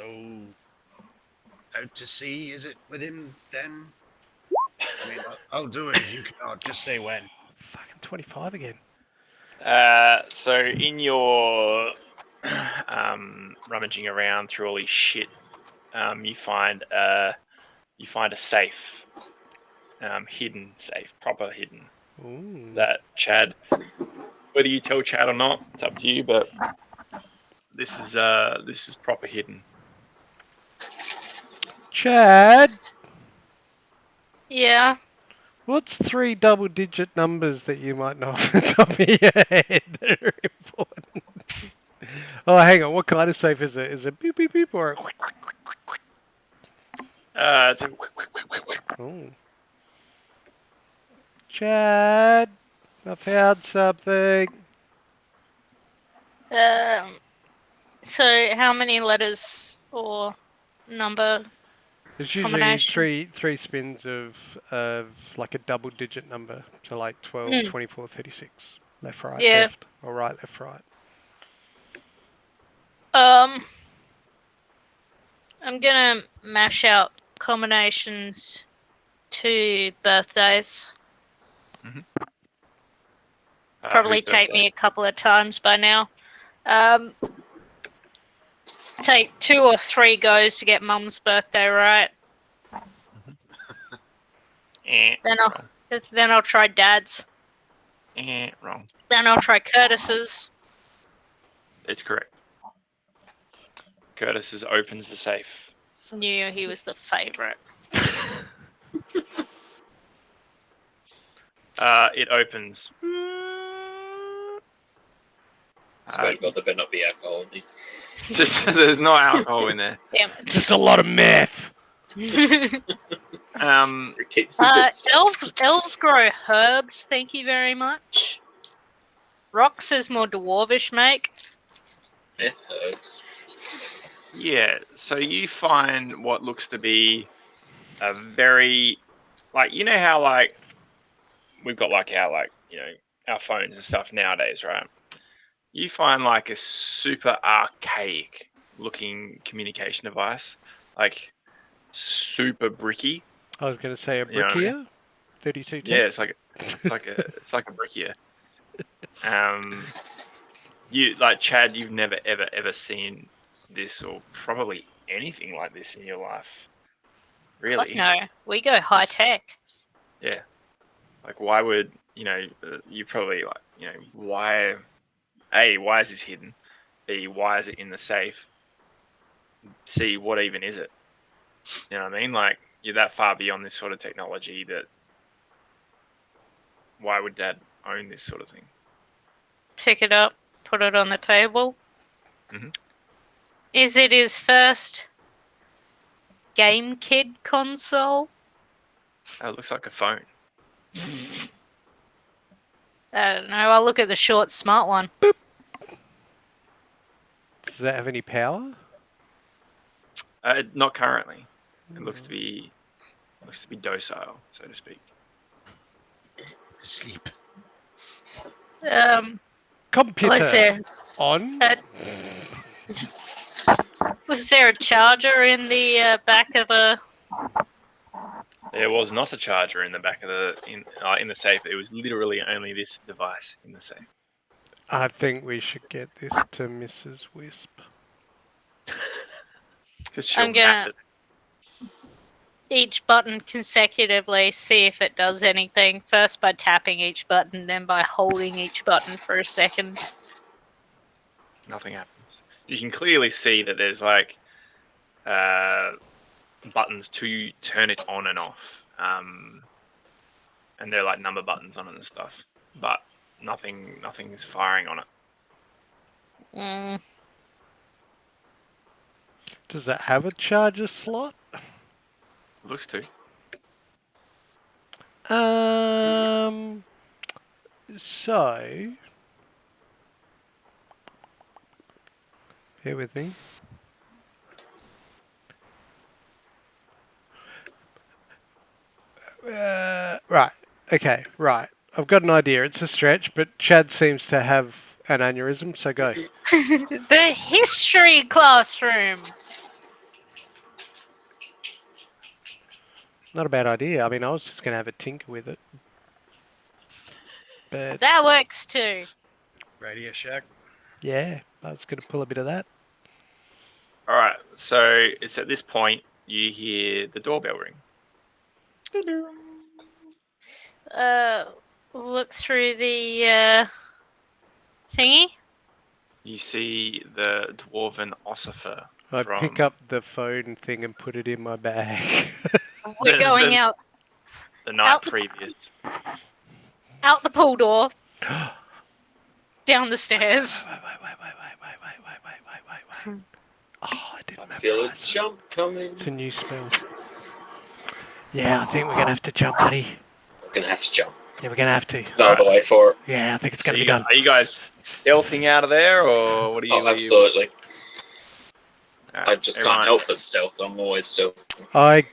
out to sea, is it with him then? I mean, I'll do it if you cannot. Just say when. Fucking 25 again. So in your rummaging around through all his shit, you find a safe, hidden safe, proper hidden. Ooh. That Chad, whether you tell Chad or not, it's up to you. But this is proper hidden. Chad, Yeah. what's 3 double-digit numbers that you might know off the top of your head that are important? Oh, hang on. What kind of safe is it? Is it beep, beep, beep, or a... It's a Oh. Chad, I found something. So how many letters or number? It's usually Combination. three spins of like a double-digit number, so like 12, 24, 36. Left, right, Yeah. left, or right, left, right. I'm gonna mash out combinations to birthdays. Probably whose take birthday? me a couple of times by now. Take 2 or 3 goes to get Mum's birthday right. Then I'll try Dad's. Wrong. Then I'll try Curtis's. It's correct. Curtis opens the safe. Knew he was the favourite. It opens. Swear to God, there better not be alcohol in it. There's no alcohol in there. Damn Just a lot of meth. it. It keeps the good stuff. Elves grow herbs, thank you very much. Rocks is more dwarvish make. Meth herbs. Yeah, so you find what looks to be a very, you know how we've got our phones and stuff nowadays, right? You find a super archaic looking communication device, super bricky. I was going to say a You know what I mean? brickier. 32 Yeah, it's like a brickier. You Chad, you've never ever seen this or probably anything like this in your life. Really? No, we go high tech. Yeah. Why would you probably why? A, why is this hidden? B, why is it in the safe? C, what even is it? You know what I mean? You're that far beyond this sort of technology that why would Dad own this sort of thing? Pick it up, put it on the table. Mhm. Is it his first Game Kid console? It looks like a phone. I don't know. I'll look at the short, smart one. Does that have any power? Not currently. It looks to be docile, so to speak. Sleep. Computer Was there on. was there a charger in the back of a There was not a charger in the back of in the safe. It was literally only this device in the safe. I think we should get this to Mrs. Wisp. Because she'll I'm gonna math it. each button consecutively, see if it does anything. First by tapping each button, then by holding each button for a second. Nothing happens. You can clearly see that there's like buttons to turn it on and off, and they're like number buttons on it and stuff. But nothing is firing on it. Mm. Does it have a charger slot? It looks to. So, bear with me. Right. Okay. Right. I've got an idea. It's a stretch, but Chad seems to have an aneurysm, so go. The history classroom. Not a bad idea. I mean, I was just going to have a tinker with it. But That works too. Radio Shack. yeah, I was going to pull a bit of that. All right. So it's at this point you hear the doorbell ring. Look through the thingy. You see the dwarven ossifer. I from pick up the phone thing and put it in my bag. We're going out the night out the- previous. out the pool door, down the stairs. Wait. Oh, I didn't I feel a memorize it. jump coming. It's a new spell. Yeah, I think we're going to have to jump, buddy. We're gonna have to jump. Yeah, we're going to have to. There's no other way for it. Yeah, I think it's So going to be done. Are you guys stealthing out of there, or what are you? Oh, absolutely. Alright, I just everyone- can't help but stealth. I'm always stealth. I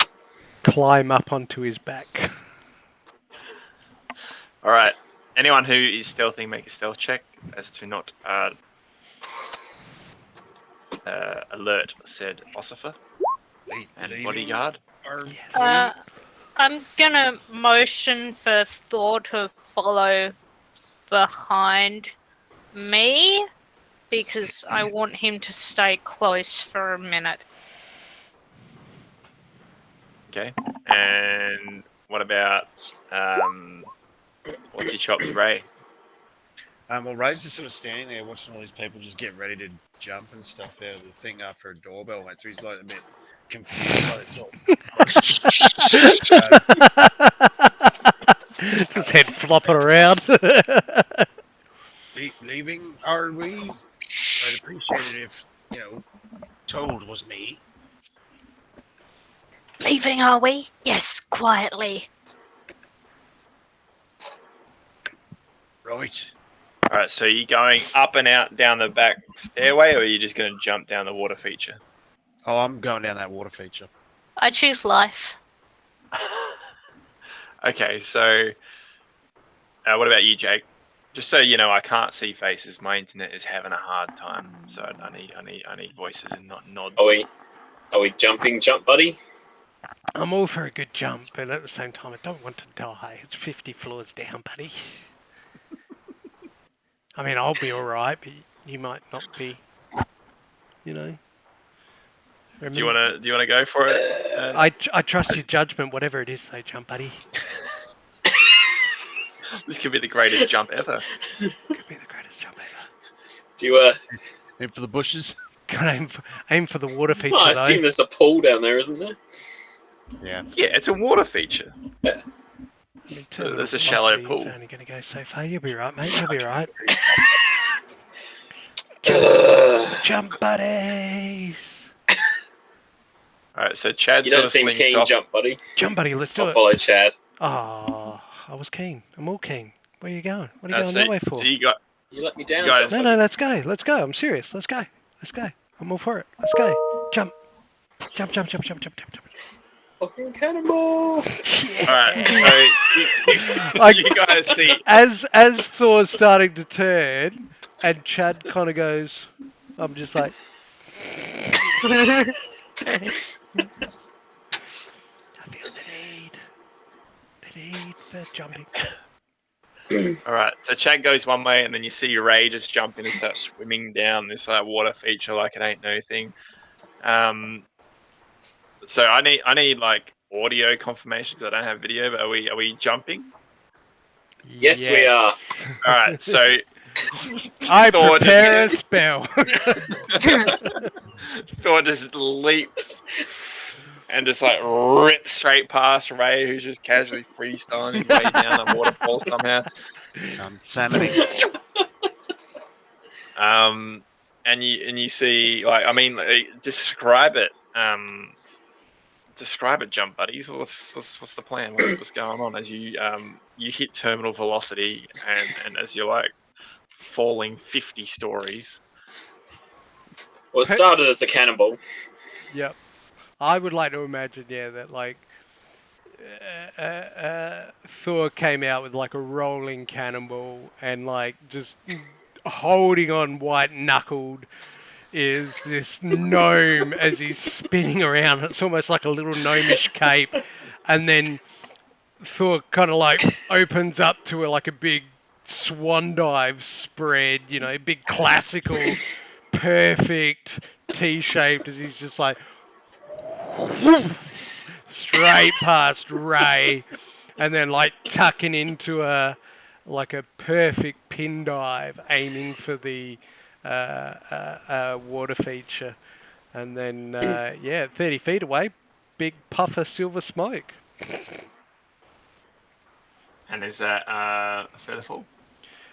climb up onto his back. All right. Anyone who is stealthing, make a stealth check as to not alert said ossifer and bodyguard. I'm gonna motion for Thor to follow behind me because I want him to stay close for a minute. Okay. And what about what's your chops, Ray? Well, Ray's just sort of standing there watching all these people just get ready to jump and stuff out of the thing after a doorbell went. So he's like a bit confused by this sort of His head flopping around. leaving, are we? I'd appreciate it if, told was me. Leaving, are we? Yes, quietly. Right. All right. So you going up and out down the back stairway, or are you just going to jump down the water feature? Oh, I'm going down that water feature. I choose life. Okay. So what about you, Jake? Just so you know, I can't see faces. My internet is having a hard time, so I need voices and not nods. Are we jumping, jump buddy? I'm all for a good jump, but at the same time, I don't want to die. It's 50 floors down, buddy. I mean, I'll be all right, but you might not be. Do you want to go for it? I trust your judgment, whatever it is, though, jump, buddy. This could be the greatest jump ever. Could be the greatest jump ever. Do you Aim for the bushes. Gotta aim for the water feature, I though. assume there's a pool down there, isn't there? Yeah. Yeah, it's a water feature. Yeah. I mean, two There's a little shallow velocity, pool. It's only going to go so far. You'll be right, mate. You'll be right. Jump, buddies. All right, so Chad You sort don't of seem slinks keen, off. jump buddy. Jump, buddy. Let's do I'll it. follow Chad. Oh, I was keen. I'm all keen. Where are you going? What are you going So, that way for? so you got You let me down. You guys- jump No, buddy. let's go. Let's go. I'm serious. Let's go. Let's go. I'm all for it. Let's go. Jump. Jump, jump, jump, jump, jump, jump, jump. Fucking cannonball. all right. So you guys see. As Thor's starting to turn, and Chad kind of goes, I'm just like, I feel the need. need for jumping. All right, so Chad goes one way, and then you see Ray just jump in and start swimming down this water feature like it ain't no thing. So I need like audio confirmation because I don't have video. But are we jumping? Yes, we are. All right, so I Thor prepare a spell. Thor just leaps and just like rips straight past Ray, who's just casually freestyling his way down a waterfall somehow. Insanity. And you see, like, I mean, describe it. Describe it, jump buddies. What's the plan? What's going on as you hit terminal velocity and as you're like falling 50 stories? Well, it started as a cannonball. Yep. I would like to imagine, that like Thor came out with like a rolling cannonball and like just holding on white knuckled is this gnome as he's spinning around. It's almost like a little gnomish cape. And then Thor kind of like opens up to like a big swan dive spread, big classical, perfect T-shaped as he's just like straight past Ray and then like tucking into a perfect pin dive aiming for the water feature, and then 30 feet away, big puff of silver smoke. And is that Featherfall?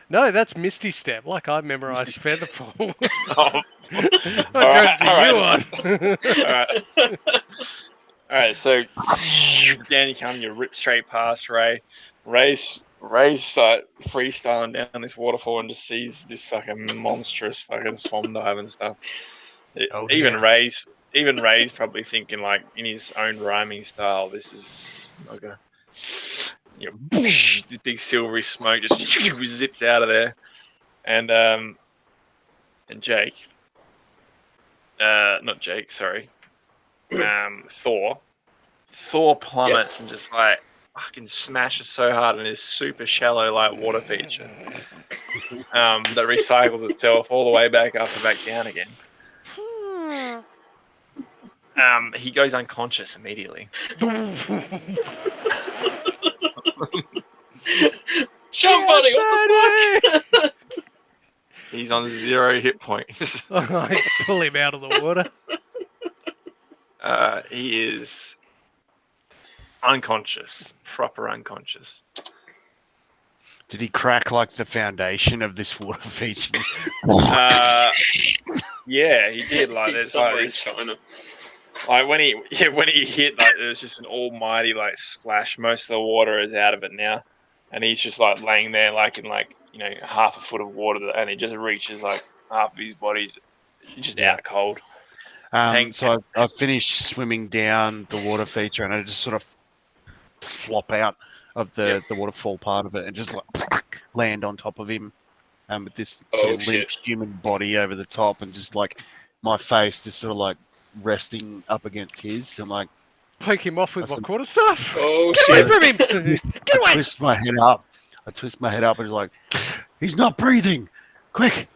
No, that's Misty Step. Like I memorised Featherfall. Oh. What drugs are you on? All right. So down you come. You rip straight past Ray. Ray's freestyling down this waterfall and just sees this fucking monstrous fucking swan dive and stuff. Even Ray's probably thinking like in his own rhyming style, this is like a this big silvery smoke just zips out of there, and Jake, not Jake, sorry, Thor plummets and just like fucking smashes so hard in this super shallow like water feature that recycles itself all the way back up and back down again. He goes unconscious immediately. Jump, buddy! What the fuck? He's on 0 hit points. I pull him out of the water. He is unconscious, proper unconscious. Did he crack like the foundation of this water feature? Yeah, he did. Like He's there's somewhere like in this, China. like when he hit, like there was just an almighty like splash. Most of the water is out of it now, and he's just like laying there like in like half a foot of water, and it just reaches like half of his body, just out cold. So I finished swimming down the water feature, and I just sort of flop out of the waterfall part of it, and just like land on top of him, with this sort of limp human body over the top, and just like my face just sort of like resting up against his, and like poke him off with my quarterstaff. Oh Get shit! away from him! Get away! I twist my head up, and like, he's not breathing. Quick!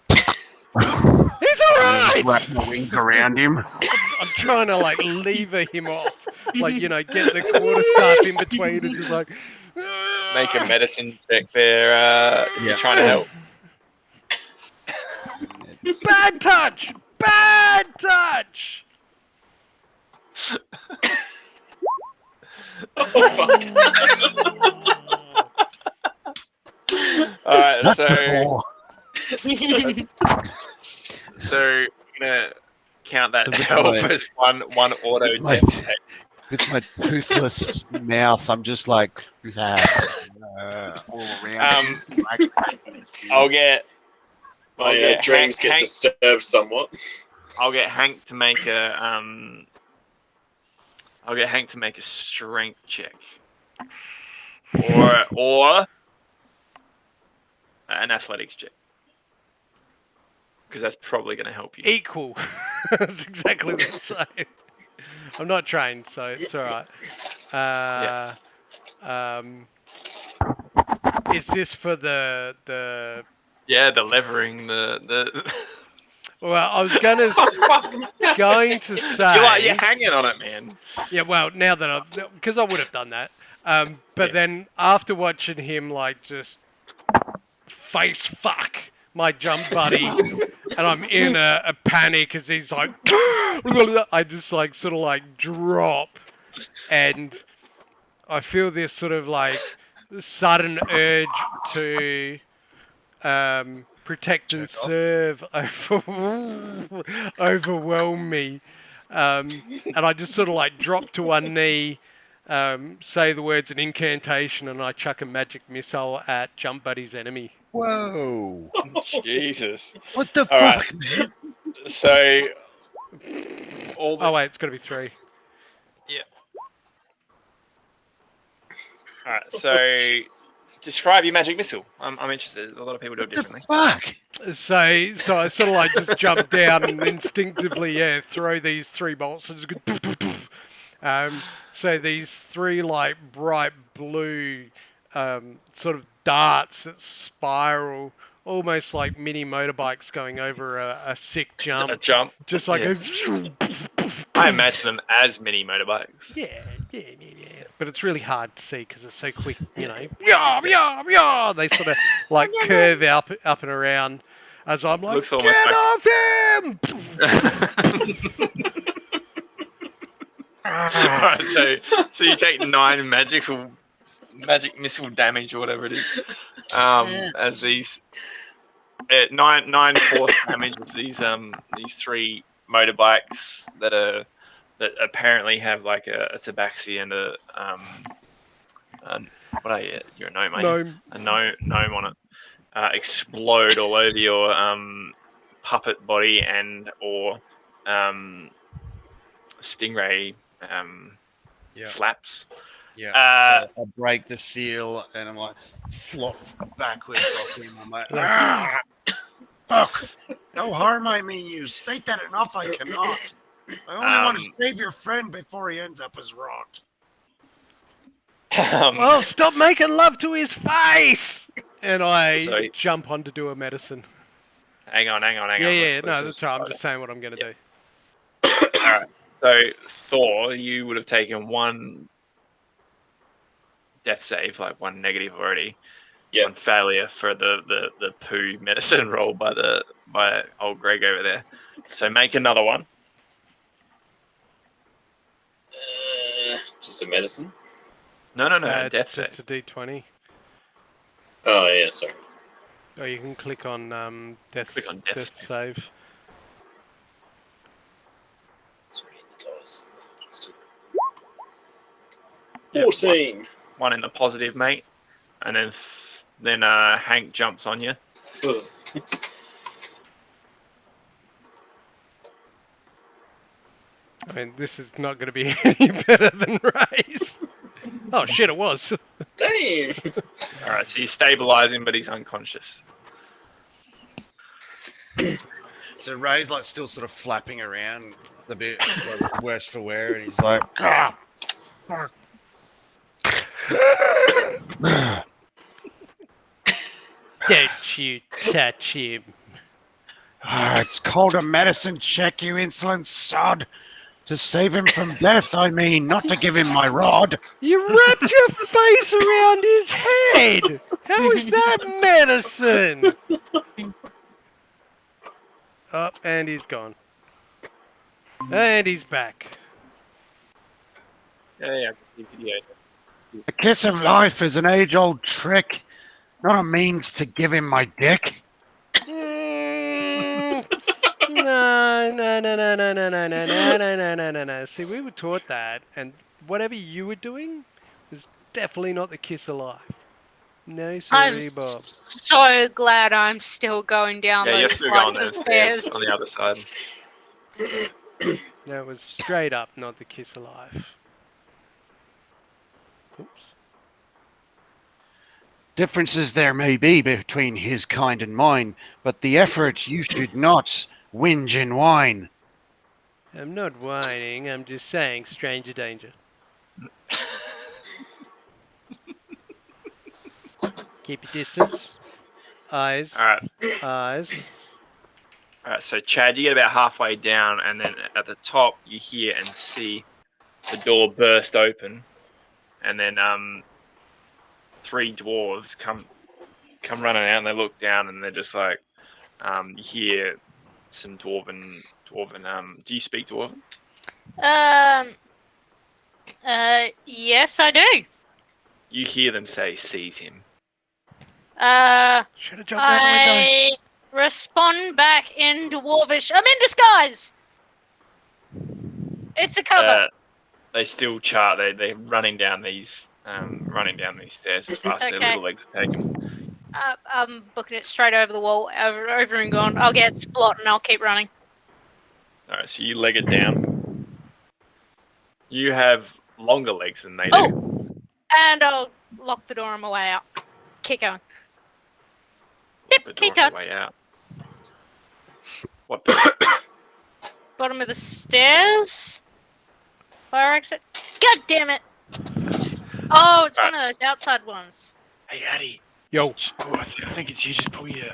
He's all right. Wrap my wings around him. I'm trying to like lever him off, like get the quarterstaff in between and just like Make a medicine check there if you're trying to help. Bad touch! Bad touch! Oh fuck! All right, Not so before. I'm gonna count that So with help my- as one auto my- death. With my toothless mouth, I'm just like all around. I'll get My dreams get Hank, disturbed somewhat. I'll get Hank to make a strength check, or an athletics check, because that's probably going to help you. Equal. It's exactly the same. I'm not trained, so it's all right. Is this for the? Yeah, the levering, the. Well, I was going to say. You're hanging on it, man. Yeah, well, now that because I would have done that, but Yeah. then after watching him like just face fuck my jump buddy, and I'm in a panic as he's like, I just like sort of like drop, and I feel this sort of like sudden urge to protect and serve overwhelm me. And I just sort of like drop to one knee, say the words an incantation, and I chuck a magic missile at Jump Buddy's enemy. Whoa! Jesus. What the All fuck? right. So. Oh wait, it's got to be 3. Yeah. All right. So. Describe your magic missile. I'm interested. A lot of people do it differently. Fuck! So I sort of like just jump down and instinctively, throw these 3 bolts and just go. Doof, doof, doof. So these 3 like bright blue sort of darts that spiral, almost like mini motorbikes going over a sick jump. A jump. Just like Yeah. I imagine them as mini motorbikes. Yeah. But it's really hard to see because it's so quick, you know. Yeah. They sort of like curve up and around as I'm like, Looks almost get like- off him! Alright, so you take 9 magic missile damage or whatever it is. As these 9 force damage as these 3 motorbikes that apparently have like a tabaxi and what are you? You're a gnome, mate. Gnome. A gnome on it. Explode all over your puppet body and or stingray flaps. Yeah. So I break the seal and I'm like flop backwards off him. I'm like, fuck! No harm I mean you. State that enough I cannot. I only want to save your friend before he ends up as rot. Well, stop making love to his face! And I jump on to do a medicine. Hang on. Yeah, no, that's right. I'm just saying what I'm going to do. Alright. So, Thor, you would have taken 1 death save, like 1 negative already. Yeah. 1 failure for the poo medicine roll by old Greg over there. So make another one. Just a medicine. No, death save. Just a D20. Oh yeah, sorry. Or you can click on death save. It's already in the dice. Just 14. 1 in the positive, mate. And then Hank jumps on you. Ugh. I mean, this is not going to be any better than Ray's. Oh shit, it was. Damn. Alright, so you stabilize him, but he's unconscious. So Ray's like still sort of flapping around a bit, like, worse for wear, and he's like, ah, fuck. Don't you touch him. It's called a medicine check, you insolent sod. To save him from death, I mean, not to give him my rod. You wrapped your face around his head. How is that medicine? Oh, and he's gone. And he's back. Yeah, video. The kiss of life is an age-old trick, not a means to give him my dick. No. See, we were taught that, and whatever you were doing was definitely not the kiss of life. No, I'm sorry, Bob. so glad I'm still going down Yeah, you're those still going flights down of the stairs. stairs on the other side. No, it was straight up, not the kiss of life. Oops. Differences there may be between his kind and mine, but the effort you should not whinge and whine. I'm not whining, I'm just saying stranger danger. Keep your distance. Eyes. All right. Eyes. All right. So Chad, you get about halfway down, and then at the top, you hear and see the door burst open, and then three dwarves come running out, and they look down, and they're just like, you hear some dwarven. Do you speak dwarven? Yes, I do. You hear them say, "Seize him." Should have jumped out the window. I respond back in Dwarvish. I'm in disguise. It's a cover. They still chart. They're running down these stairs as fast as their Okay. little legs take them. I'm booking it straight over the wall, over and gone. I'll get Splot and I'll keep running. All right, so you leg it down. You have longer legs than they do. Oh, and I'll lock the door on my way out. Keep going. The Yep, door keep on going. the way out. What? Door? Bottom of the stairs. Fire exit. God damn it! Oh, it's one of those outside ones. Hey, Addy. Yo. I think it's you. Just pull your.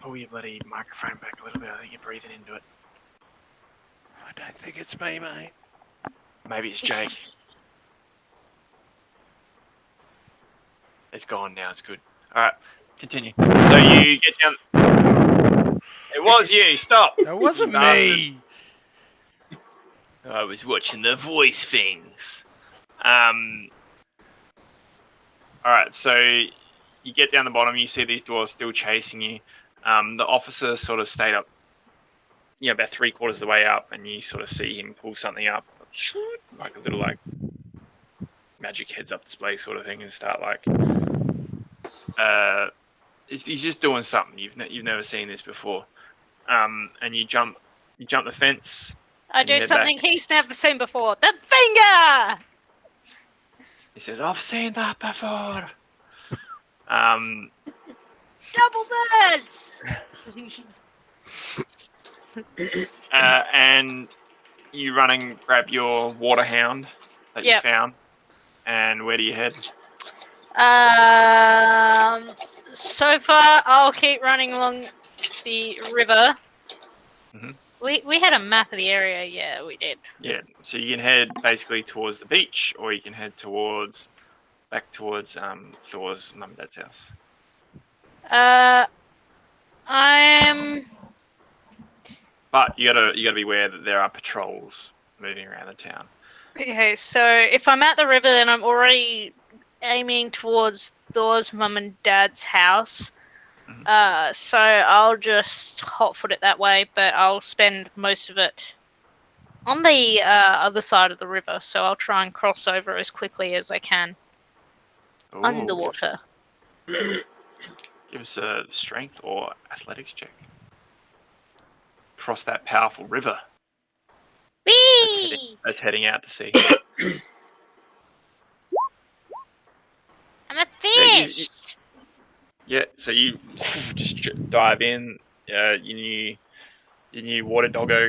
Pull your bloody microphone back a little bit. I think you're breathing into it. I don't think it's me, mate. Maybe it's Jake. It's gone now. It's good. All right, continue. So you get down. It was you. Stop. That wasn't You bastard. me. I was watching the voice things. Alright, so you get down the bottom, you see these dwarves still chasing you. The officer sort of stayed up, about 3/4 of the way up, and you sort of see him pull something up, like a little magic heads up display sort of thing, and start he's just doing something. You've never seen this before. And you jump the fence. I do something he's never seen before. The finger! He says, "I've seen that before." Double birds! And you run and grab your water hound that you found. And where do you head? So far, I'll keep running along the river. Mm-hmm. We had a map of the area. Yeah, we did. Yeah, so you can head basically towards the beach, or you can head back towards Thor's mum and dad's house. But you gotta be aware that there are patrols moving around the town. Okay, so if I'm at the river, then I'm already aiming towards Thor's mum and dad's house. Mm-hmm. So I'll just hotfoot it that way, but I'll spend most of it on the other side of the river. So I'll try and cross over as quickly as I can underwater. Give us a strength or athletics check. Cross that powerful river. Whee! That's heading out to sea. I'm a fish! So you just dive in. Your new water doggo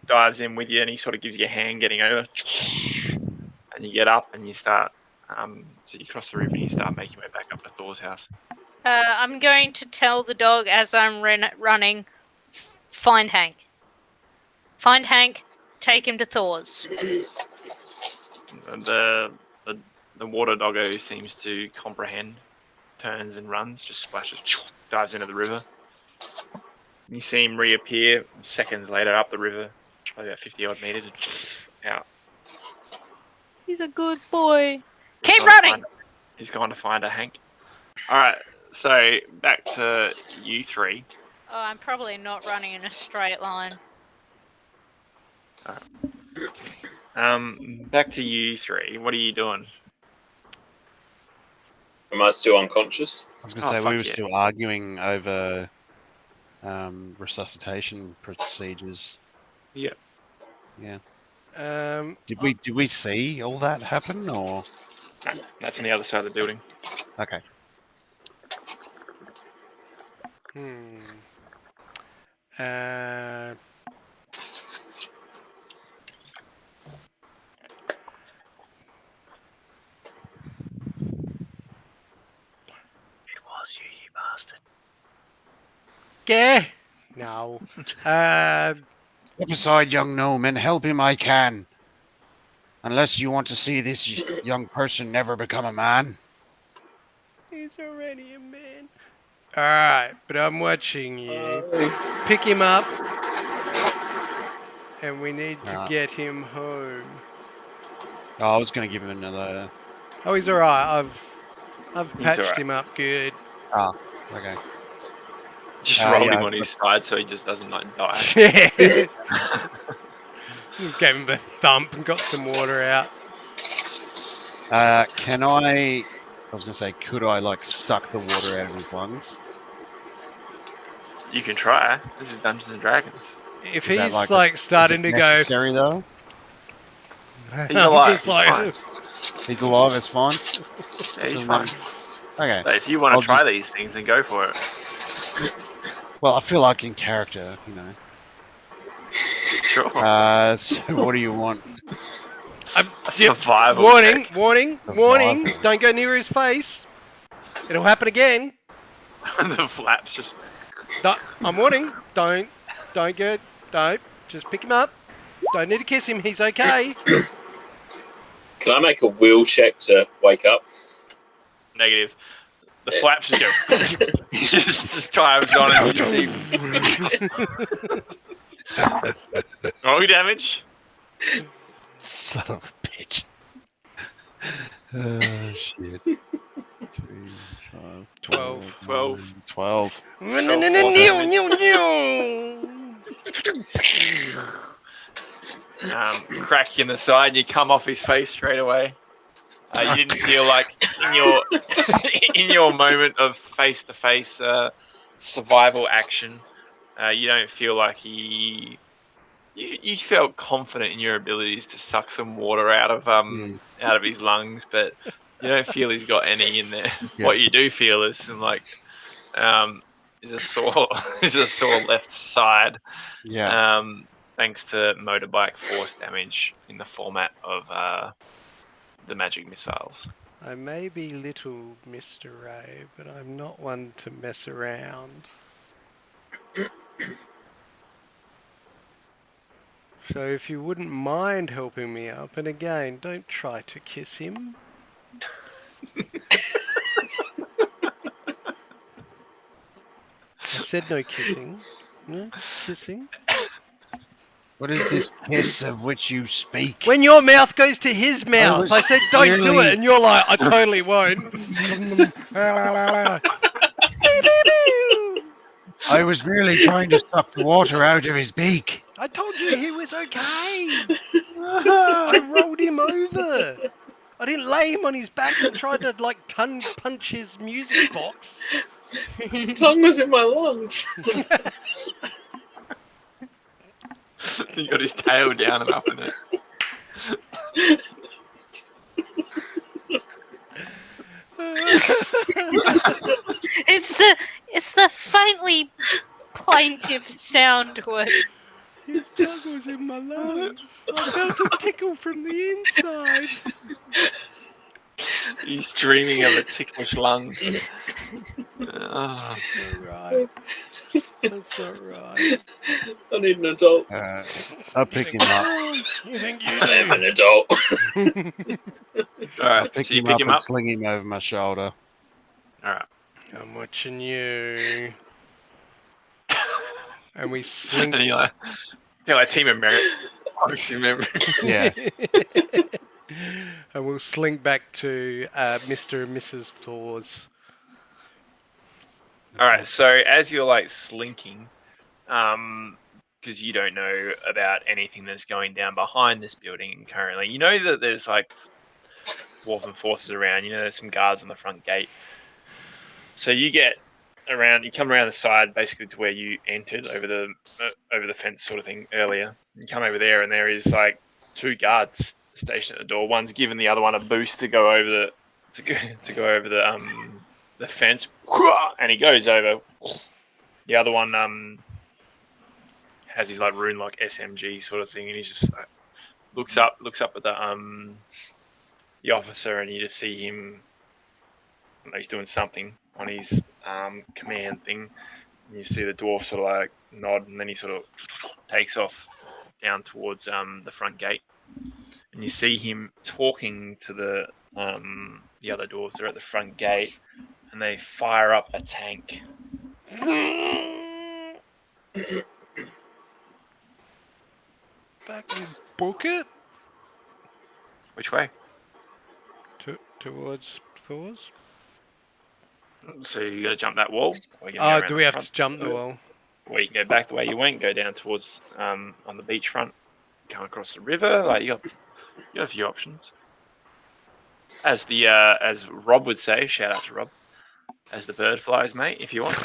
dives in with you, and he sort of gives you a hand getting over. And you get up and you start. So you cross the river and you start making your way back up to Thor's house. I'm going to tell the dog as I'm running, find Hank. Find Hank, take him to Thor's. The water doggo seems to comprehend, turns and runs, just splashes, dives into the river. You see him reappear seconds later up the river, about 50 odd meters, out. He's a good boy. Keep running! He's gone to find a Hank. Alright, so back to you three. Oh, I'm probably not running in a straight line. Back to you three. What are you doing? Am I still unconscious? I was going to say, we were still arguing over resuscitation procedures. Yeah. Yeah. Did we see all that happen, or? No, that's on the other side of the building. Okay. bastard. Gah. No. Step aside, young gnome, and help him I can. Unless you want to see this young person never become a man. He's already a man. Alright, but I'm watching you. Pick him up. And we need to get him home. Oh, I was going to give him another. Oh, he's alright. I've He's patched alright. him up good. Ah, okay. Just rolled yeah, him on his side so he just doesn't die. Just gave him a thump and got some water out. Can I was going to say, could I, like, suck the water out of his lungs? You can try. This is Dungeons and Dragons. If Is that he's like like starting to go, necessary, though? He's alive. just He's like, fine. He's alive, it's fine? Yeah, he's Doesn't fine. Okay. So if you want I'll to try just- these things, then go for it. Well, I feel like in character, you know. Sure. So what do you want? Survival. warning, check. warning, warning! Don't go near his face. It'll happen again. The flaps just. I'm warning. Don't go. Don't. Just pick him up. Don't need to kiss him. He's okay. Can I make a will check to wake up? Negative. The flaps just go. just dives on and you see. Roll damage. Son of a bitch. Shit. 3, 5, 12. 12. Crack you in the side and you come off his face straight away. You didn't feel like in your moment of face-to-face survival action, you don't feel like you felt confident in your abilities to suck some water out of his lungs, but you don't feel he's got any in there. Yeah. What you do feel is is a sore left side. Yeah. Thanks to motorbike force damage in the format of the magic missiles. I may be little Mr. Ray, but I'm not one to mess around. So if you wouldn't mind helping me up, and again, don't try to kiss him. I said no kissing. No kissing. What is this kiss of which you speak? When your mouth goes to his mouth, was I said don't do clearly- it, and you're like, I totally won't. I was merely trying to suck the water out of his beak. I told you he was okay. I rolled him over. I didn't lay him on his back and try to like tongue punch his music box. His tongue was in my lungs. He got his tail down and up in it. It's the faintly plaintive sound to it. His tongue was in my lungs. I felt a tickle from the inside. He's dreaming of a ticklish lung. That's not right. That's not right. I need an adult. I'll pick him up. You think you I am do? an adult. Alright, Pick so you him pick up him and up. sling him over my shoulder. Alright. I'm watching you. And we slink. And you're like Team America. Remember? Yeah. And we'll slink back to Mr. and Mrs. Thor's. Alright, so as you're like slinking, because you don't know about anything that's going down behind this building currently, you know that there's like dwarven forces around, you know there's some guards on the front gate. So you get around, you come around the side basically to where you entered over the fence sort of thing earlier. You come over there and there is like 2 guards stationed at the door. One's given the other one a boost to go over the fence, and he goes over. The other one has his like rune like SMG sort of thing, and he just like, looks up at the officer, and you just see him. I don't know, he's doing something. on his command thing. And you see the dwarf sort of like nod, and then he sort of takes off down towards the front gate. And you see him talking to the other dwarves. They're at the front gate, and they fire up a tank. Fucking book it Which way? towards Thor's. So you got to jump that wall. Or you can go Oh, around do the we have front, to jump the wall? or you can go back the way you went, go down towards on the beachfront, come across the river. Like you got a few options. As Rob would say, shout out to Rob. As the bird flies, mate, if you want.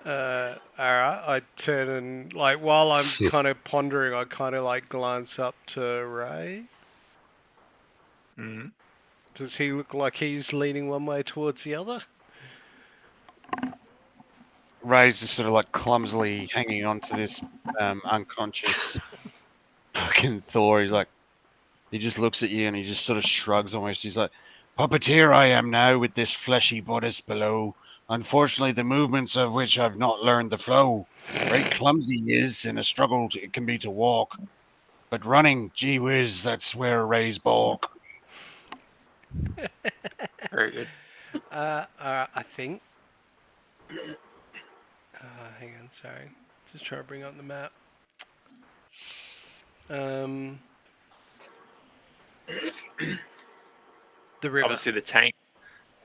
Alright, I turn and, like, while I'm kind of pondering, I kind of, like, glance up to Ray. Mm-hmm. Does he look like he's leaning one way towards the other? Ray's just sort of like clumsily hanging on to this unconscious fucking Thor. He's like, he just looks at you and he just sort of shrugs almost. He's like, puppeteer I am now with this fleshy bodice below. Unfortunately, the movements of which I've not learned the flow. Very clumsy is, and a struggle it can be to walk. But running, gee whiz, that's where Ray's balk. Very good. I think. Hang on, sorry. Just trying to bring up the map. The river.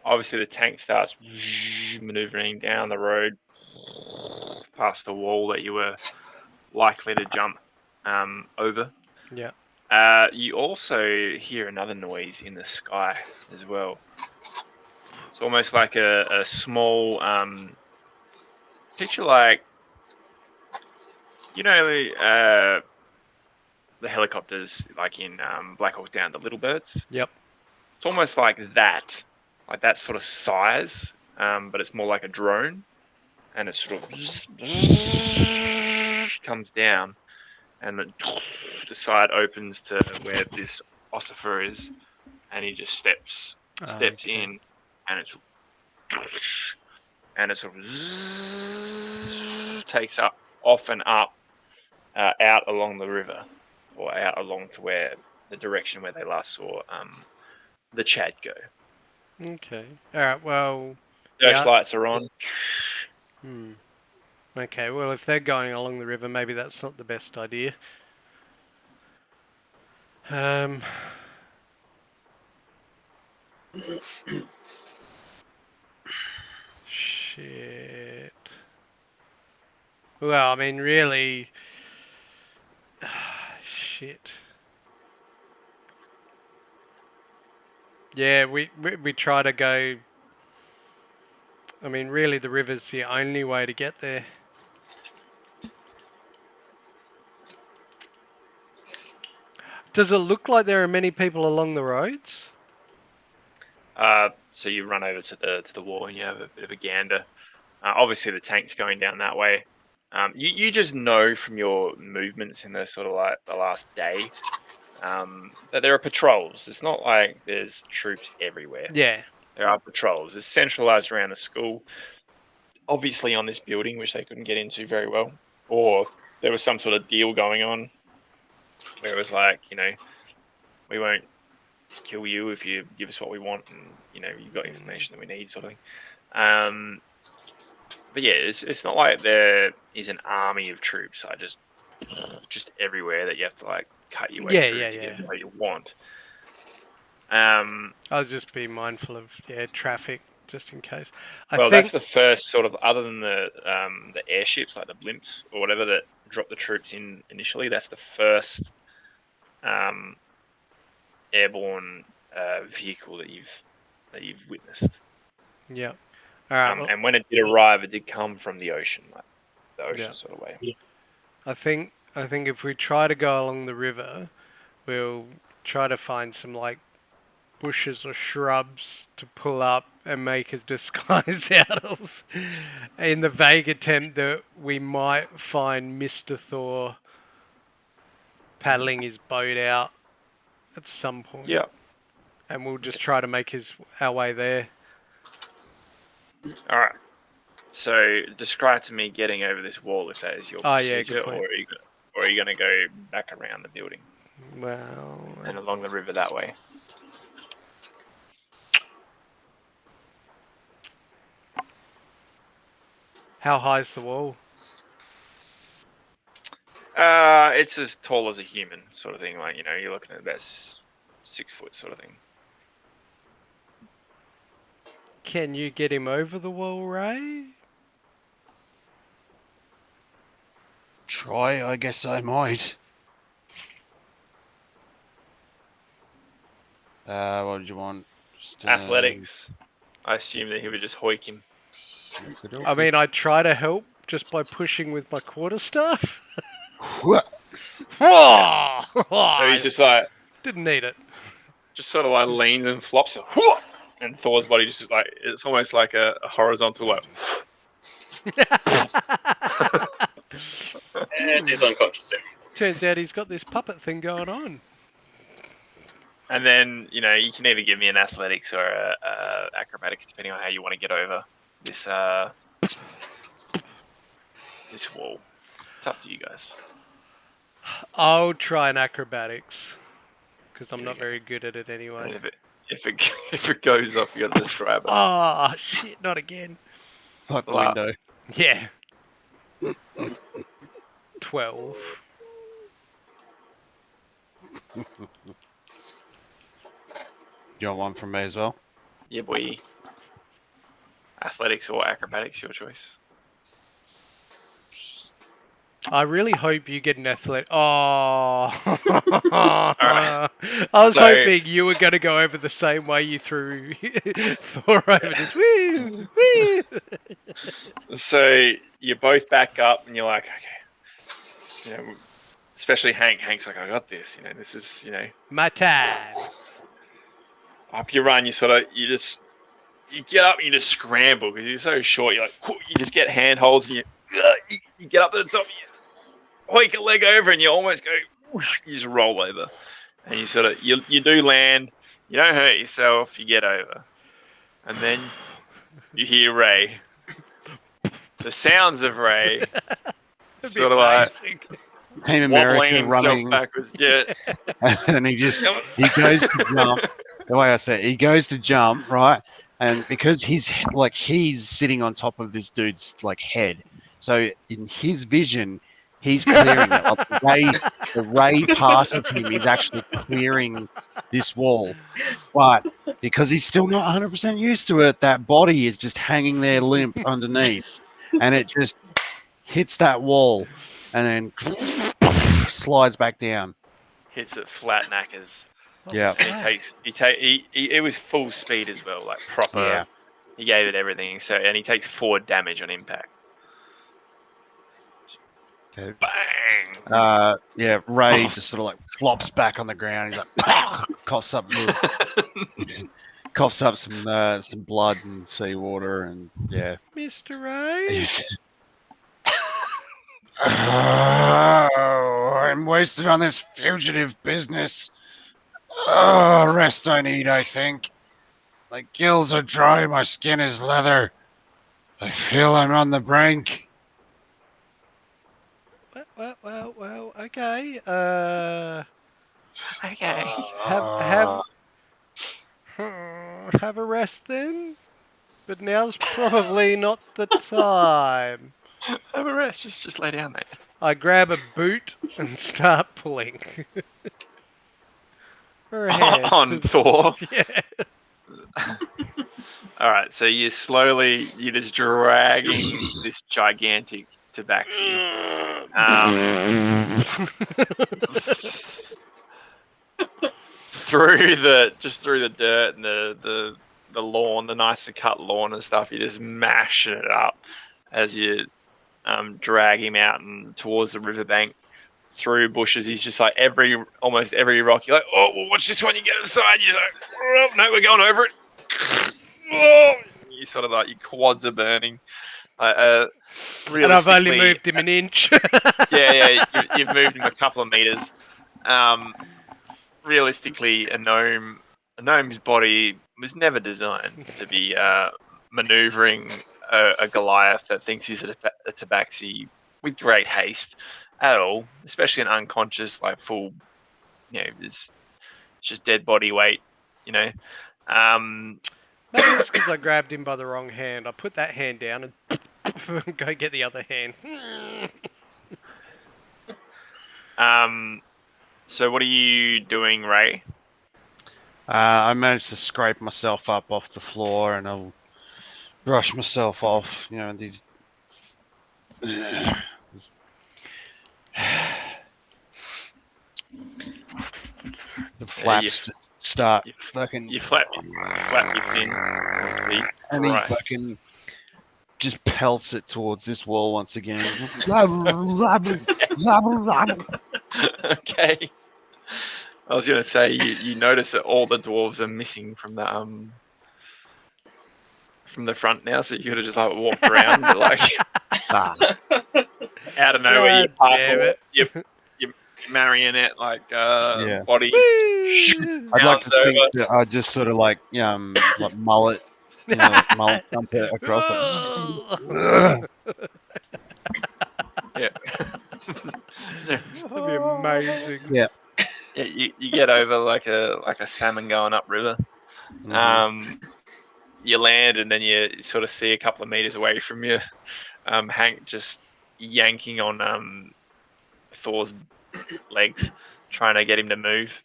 Obviously the tank starts maneuvering down the road past the wall that you were likely to jump over. Yeah. You also hear another noise in the sky as well. It's almost like a small picture, like the helicopters, like in Black Hawk Down, the little birds. Yep. It's almost like that sort of size, but it's more like a drone, and it sort of comes down, and the side opens to where this ossifer is, and he just steps Okay. in, and it sort of takes up off and up out along the river, or out along to where the direction where they last saw the Chad go. Okay. Alright, well... Search lights are on. Okay, well, if they're going along the river, maybe that's not the best idea. Shit. Well, I mean, really... shit. Yeah, we try to go... I mean, really, the river's the only way to get there. Does it look like there are many people along the roads? So you run over to the wall and you have a bit of a gander. Obviously, the tank's going down that way. You just know from your movements in the sort of like the last day that there are patrols. It's not like there's troops everywhere. Yeah. There are patrols. It's centralized around the school, obviously on this building, which they couldn't get into very well, or there was some sort of deal going on where it was like, we won't kill you if you give us what we want, and you've got information that we need, sort of thing. But yeah, it's not like there is an army of troops. Just everywhere that you have to like cut your way through to get what you want. I'll just be mindful of traffic just in case. That's the first sort of, other than the airships like the blimps or whatever that drop the troops in initially. That's the first airborne vehicle that you've witnessed. Yeah. All right. And when it did arrive, it did come from the ocean, like the ocean sort of way. Yeah. I think if we try to go along the river, we'll try to find some like bushes or shrubs to pull up and make a disguise out of, in the vague attempt that we might find Mr. Thor paddling his boat out at some point. Yeah. and we'll just try to make our way there. All right. So describe to me getting over this wall if that is your Oh, yeah, procedure, good point. or are you going to go back around the building Well, and along the river that way? how high's the wall? It's as tall as a human, sort of thing. Like, you know, you're looking at about 6 foot, sort of thing. Can you get him over the wall, Ray? Try, I guess I might. What did you want? Just, Athletics. I assume that he would just hoik him. I mean, I try to help just by pushing with my quarterstaff. So he's just like, Didn't need it. just sort of like leans and flops, and Thor's body just like, it's almost like a horizontal like. And he's unconscious. Turns out he's got this puppet thing going on. And then, you know, you can either give me an athletics or a acrobatics, depending on how you want to get over this this wall. It's up to you guys. I'll try an acrobatics because I'm not very good at it And anyway. if it goes off, you got to describe it. Oh shit! Not again. Like the Wow. window. Yeah. 12. You want one from me as well? Yeah, boy. Athletics or acrobatics, your choice. I really hope you get an athletic. Oh. Alright. I was So- hoping you were going to go over the same way you threw Thor over. Just woo, woo. So you both back up, and you're like, okay, you know, especially Hank. Hank's like, I got this. You know, this is, you know, My time. up you run. You get up and you just scramble because you're so short. You're like, you just get handholds and you get up to the top. You hoik a leg over and you almost go. You just roll over, and you sort of you do land. You don't hurt yourself. You get over, and then you hear Ray. The sounds of Ray, sort of like Team wobbling America himself running, backwards. Yeah. and he goes to jump. The way I say it, he goes to jump, right? And because he's sitting on top of this dude's like head, so in his vision, he's clearing it. Like, the ray part of him is actually clearing this wall, but because he's still not 100% used to it, that body is just hanging there limp underneath, and it just hits that wall, and then slides back down. Hits it flat knackers. Yeah. And it was full speed as well, like proper. Yeah. He gave it everything. So, and he takes 4 damage on impact. Okay. Bang! Yeah, Ray just sort of like flops back on the ground. He's like coughs up some blood and seawater, and yeah. Mr. Ray? Oh, I'm wasted on this fugitive business. Oh, rest I need, I think. My gills are dry, my skin is leather. I feel I'm on the brink. Well, okay. Okay. Have a rest then? But now's probably not the time. Have a rest. Just lay down, mate. I grab a boot and start pulling. Her head. On Thor. Yeah. All right. So you're just dragging this gigantic tabaxi. Through the dirt and the lawn, the nicely cut lawn and stuff. You're just mashing it up as you drag him out and towards the riverbank through bushes. He's just like almost every rock. You're like, oh, well, watch this one. You get inside. You're like, oh, no, we're going over it. Oh, you sort of like your quads are burning. And I've only moved him an inch. yeah, you've moved him a couple of meters. Realistically, a gnome a gnome's body was never designed to be maneuvering a Goliath that thinks he's a tabaxi with great haste at all, especially an unconscious, like full, it's just dead body weight, you know. Maybe it's because I grabbed him by the wrong hand. I put that hand down and go get the other hand. So what are you doing, Ray? I managed to scrape myself up off the floor, and I'll brush myself off. These. The flaps start fucking. You flap your fin. And he fucking just pelts it towards this wall once again. Okay. I was going to say you notice that all the dwarves are missing from the front now, so you could have just like walked around, but like out of nowhere, you marionette like body. I'd like to think that I just sort of like mullet, mullet dump it across it. Yeah. That'd be amazing. Yeah. Yeah, you get over like a salmon going upriver. Mm-hmm. You land, and then you sort of see a couple of meters away from you, Hank just yanking on Thor's legs, trying to get him to move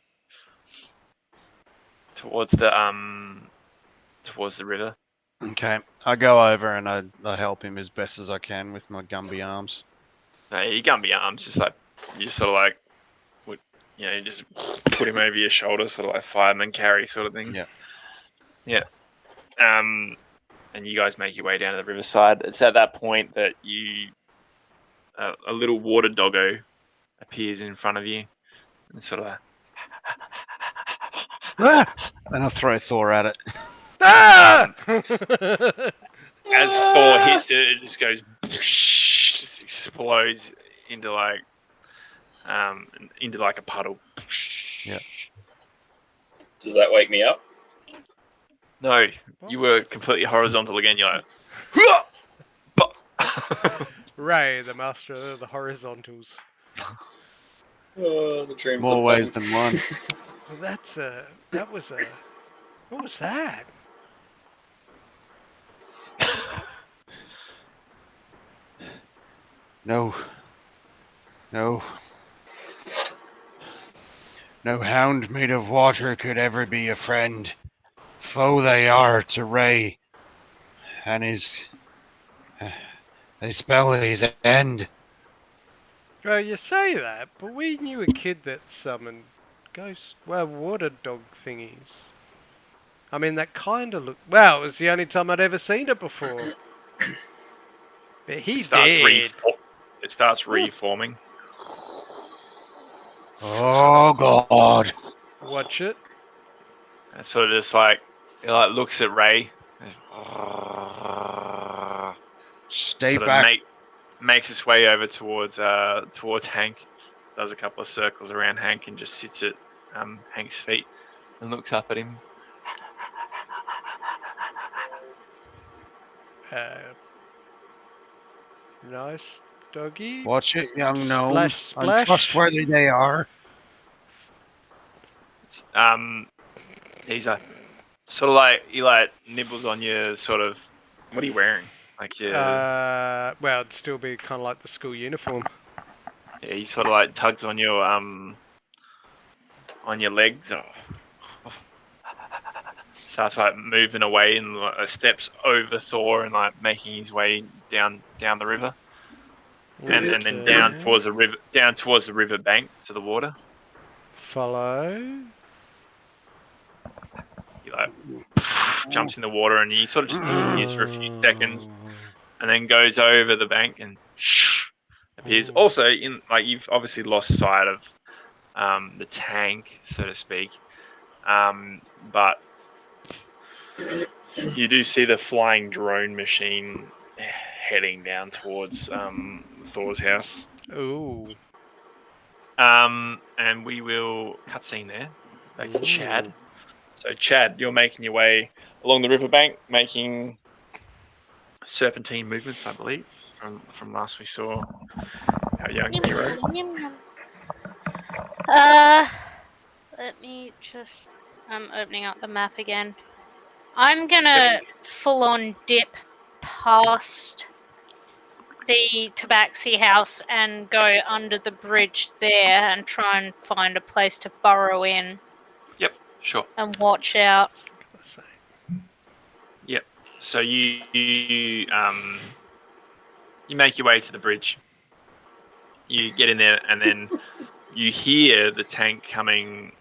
towards the river. Okay, I go over and I help him as best as I can with my Gumby arms. No, your Gumby arms, just like you sort of like, you just put him over your shoulder, sort of like fireman carry sort of thing. Yeah. And you guys make your way down to the riverside. It's at that point that a little water doggo appears in front of you, and sort of and I throw Thor at it. as Thor hits it, it just goes, just explodes into like a puddle. Yeah. Does that wake me up? No, you were completely horizontal again. You're like, Ray, the master of the horizontals. Oh, the dreams. More ways than one. Well, what was that? No hound made of water could ever be a friend. Foe they are to Ray, and they spell his end. Well, you say that, but we knew a kid that summoned water dog thingies. I mean, that kind of looked. Well, it was the only time I'd ever seen it before. But he did. It starts reforming. Oh God! Watch it. And sort of just like it like looks at Ray. Stay sort back. Makes its way over towards Hank. Does a couple of circles around Hank and just sits at Hank's feet and looks up at him. Nice doggy. Watch it, young gnome. Splash. Untrustworthy they are. He's like sort of like he like nibbles on your sort of. What are you wearing? Like well, it'd still be kind of like the school uniform. Yeah, he sort of like tugs on your legs. Starts like moving away and steps over Thor and like making his way down the river, and then down towards the river bank to the water. Follow. He like jumps in the water and he sort of just disappears for a few seconds, and then goes over the bank and appears. Also, in like you've obviously lost sight of the tank, so to speak, but you do see the flying drone machine heading down towards Thor's house. Ooh. And we will cutscene there. Back to Chad. So, Chad, you're making your way along the riverbank, making serpentine movements, I believe, from last we saw our young hero. Let me just. I'm opening up the map again. I'm gonna full on dip past the Tabaxi house and go under the bridge there and try and find a place to burrow in Yep, sure. and watch out. Just look at the same. Yep. So you make your way to the bridge. You get in there, and then you hear the tank coming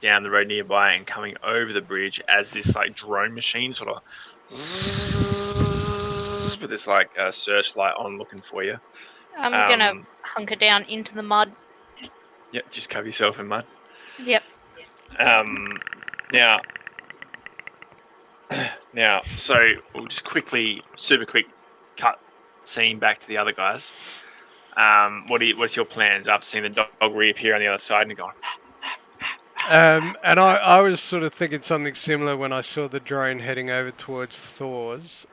down the road nearby and coming over the bridge as this like drone machine sort of with this like searchlight on looking for you. I'm gonna hunker down into the mud. Yep, just cover yourself in mud. Yep. Now, so we'll just quickly, super quick, cut scene back to the other guys. What's your plans after seeing the dog reappear on the other side and going? And I was sort of thinking something similar when I saw the drone heading over towards Thor's.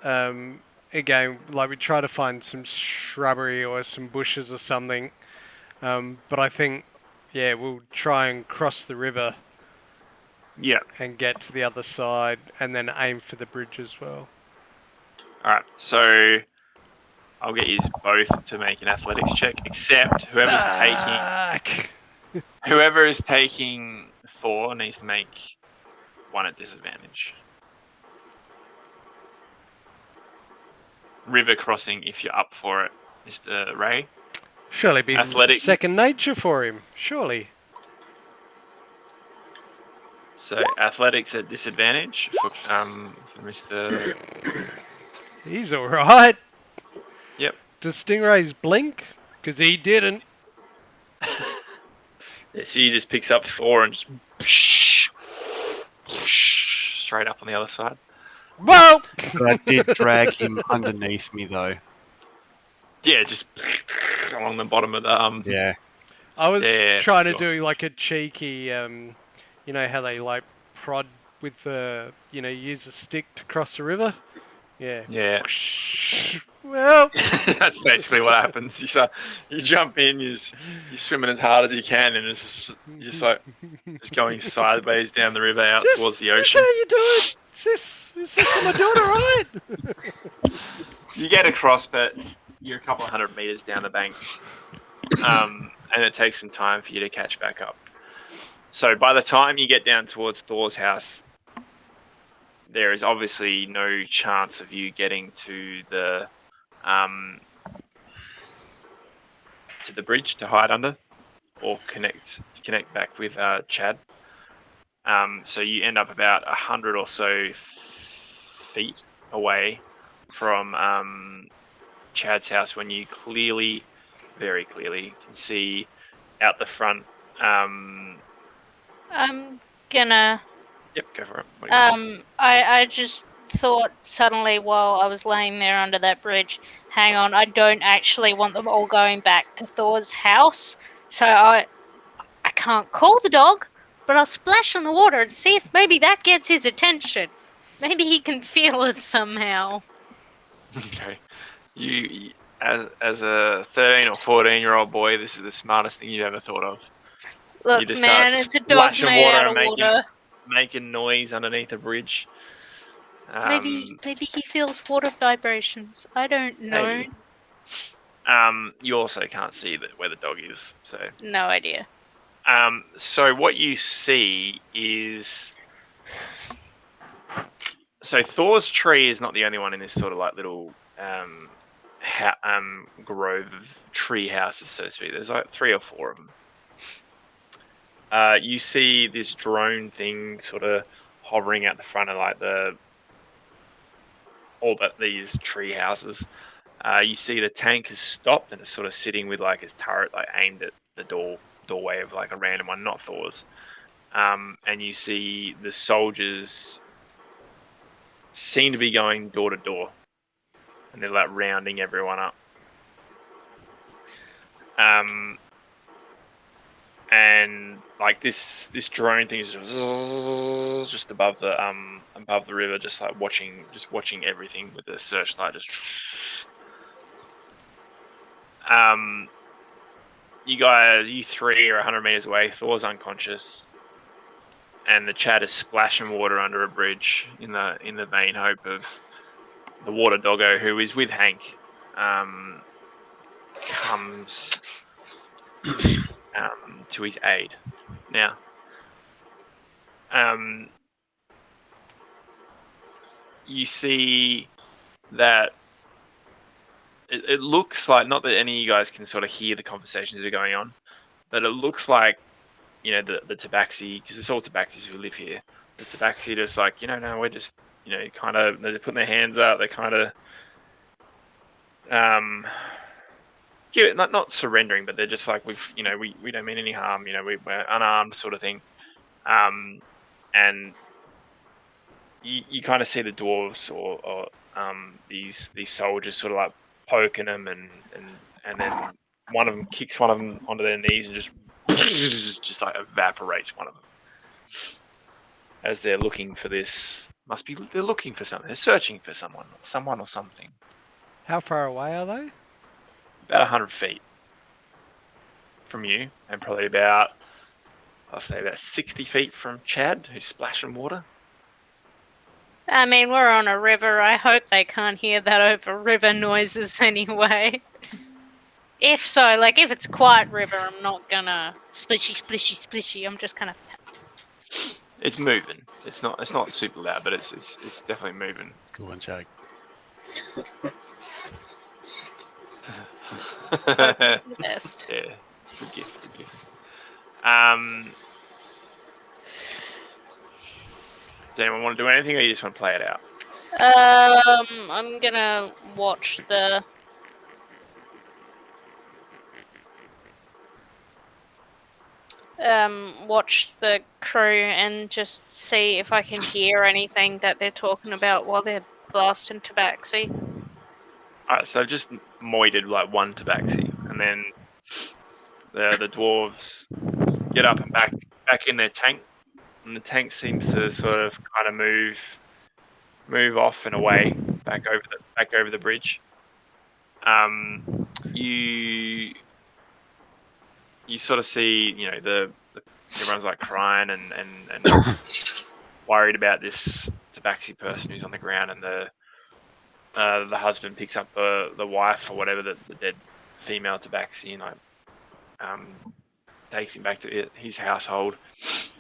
Again, like we try to find some shrubbery or some bushes or something. But I think, yeah, we'll try and cross the river. Yeah. And get to the other side, and then aim for the bridge as well. All right. So I'll get you both to make an athletics check, except whoever is taking Thor needs to make one at disadvantage. River crossing, if you're up for it, Mr. Ray. Surely be Athletics. Second nature for him. Surely. So athletics at disadvantage for Mr. He's all right. Yep. Does Stingrays blink? Because he didn't. Yeah, so he just picks up Thor and just straight up on the other side. Whoa! But I did drag him underneath me, though. Yeah, just along the bottom of the Yeah. I was trying to sure. do like a cheeky, you know how they like prod with the, use a stick to cross the river? Yeah. Yeah. Well, That's basically what happens. You jump in, you're swimming as hard as you can, and it's just like just going sideways down the river out towards the ocean. How you doing? Is this am I doing all right? You get across, but you're a couple of 100 meters down the bank, and it takes some time for you to catch back up. So by the time you get down towards Thor's house, there is obviously no chance of you getting to the bridge to hide under or connect back with Chad. So you end up about 100 or so feet away from Chad's house when you very clearly can see out the front. I'm gonna. Yep, go for it. What do you want? I just thought suddenly while I was laying there under that bridge, hang on, I don't actually want them all going back to Thor's house, so I can't call the dog, but I'll splash on the water and see if maybe that gets his attention. Maybe he can feel it somehow. Okay. You as a 13 or 14-year-old boy, this is the smartest thing you've ever thought of. Look, You just man, start it's a dog splashing made water out of and water. making noise underneath a bridge. Maybe he feels water vibrations. I don't know. Maybe. You also can't see where the dog is, so No idea. So what you see is, so Thor's tree is not the only one in this sort of like little grove of tree houses, so to speak. There's like 3 or 4 of them. You see this drone thing sort of hovering out the front of like these tree houses. You see the tank has stopped and it's sort of sitting with like its turret like aimed at the doorway of like a random one, not Thor's. And you see the soldiers seem to be going door to door, and they're like rounding everyone up. and like this drone thing is just above the river, just like watching everything with the searchlight. Just you three are 100 meters away. Thor's unconscious, and the Chad is splashing water under a bridge in the vain hope of the water doggo, who is with Hank, comes to his aid. Now, you see that it looks like, not that any of you guys can sort of hear the conversations that are going on, but it looks like, the Tabaxi, because it's all Tabaxis who live here. The Tabaxi just like, no, we're just, kind of, they're putting their hands up. They kind of, give it, not surrendering, but they're just like, we don't mean any harm. We're unarmed, sort of thing. And you kind of see the dwarves or these soldiers sort of like poking them, and then one of them kicks one of them onto their knees and just like evaporates one of them, as they're looking for this. They're looking for something. They're searching for someone or something. How far away are they? About 100 feet from you, and probably about 60 feet from Chad, who's splashing water. I mean, we're on a river. I hope they can't hear that over river noises anyway. If so, like, if it's a quiet river, I'm not gonna splishy. I'm just kind of... It's moving. It's not super loud, but it's definitely moving. Good one, Jake. Best. Yeah, good gift. Does anyone want to do anything, or you just want to play it out? I'm gonna watch the... watch the crew and just see if I can hear anything that they're talking about while they're blasting Tabaxi. Alright, so just moided like one Tabaxi, and then the dwarves get up and back in their tank, and the tank seems to sort of kind of move off and away back over the bridge. You sort of see, everyone's like crying and worried about this Tabaxi person who's on the ground, and the husband picks up the wife or whatever, the dead female Tabaxi, and takes him back to his household,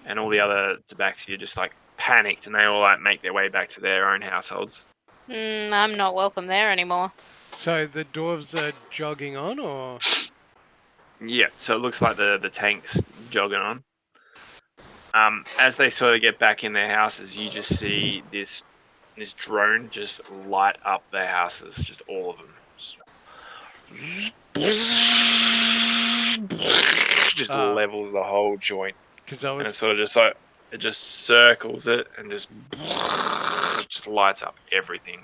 and all the other Tabaxi are just like panicked, and they all like make their way back to their own households. I'm not welcome there anymore. So the dwarves are jogging on, or? Yeah, so it looks like the tank's jogging on. As they sort of get back in their houses, you just see this drone just light up their houses, just all of them. Just levels the whole joint. And it's sort of just like, it just circles it and just lights up everything.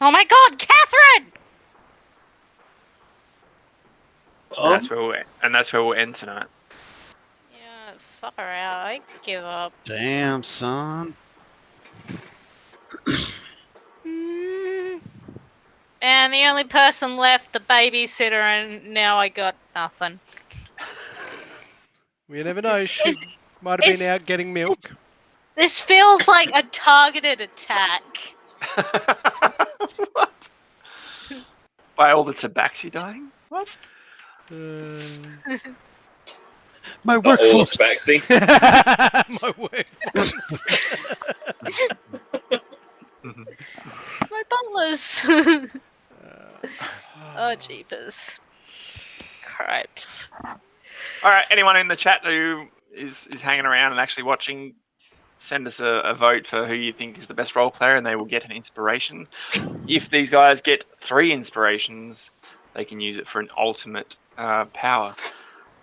Oh my god, Catherine! And that's where we'll end tonight. Yeah, fuck her out. I give up. Damn, son. And the only person left, the babysitter, and now I got nothing. We never know. She might have been out getting milk. This feels like a targeted attack. What? By all the Tabaxi dying? What? My Not all workforce. Tabaxi. My workforce. My butlers. Oh, jeepers. Cripes. All right, anyone in the chat who is hanging around and actually watching, send us a vote for who you think is the best role player, and they will get an inspiration. If these guys get 3 inspirations, they can use it for an ultimate power,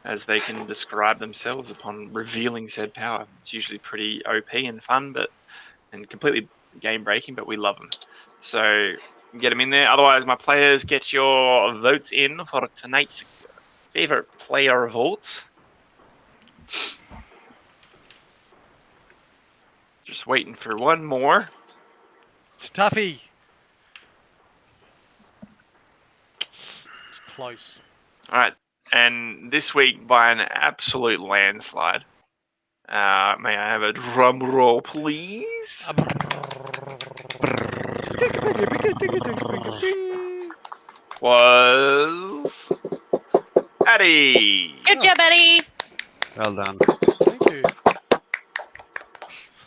as they can describe themselves upon revealing said power. It's usually pretty OP and fun, and completely game breaking, but we love them. So get them in there. Otherwise, my players, get your votes in for tonight's favorite player vaults. Just waiting for one more. It's a toughie. It's close. All right, and this week by an absolute landslide. May I have a drum roll, please? Was Addy. Good job, Eddie. Well done. Thank you.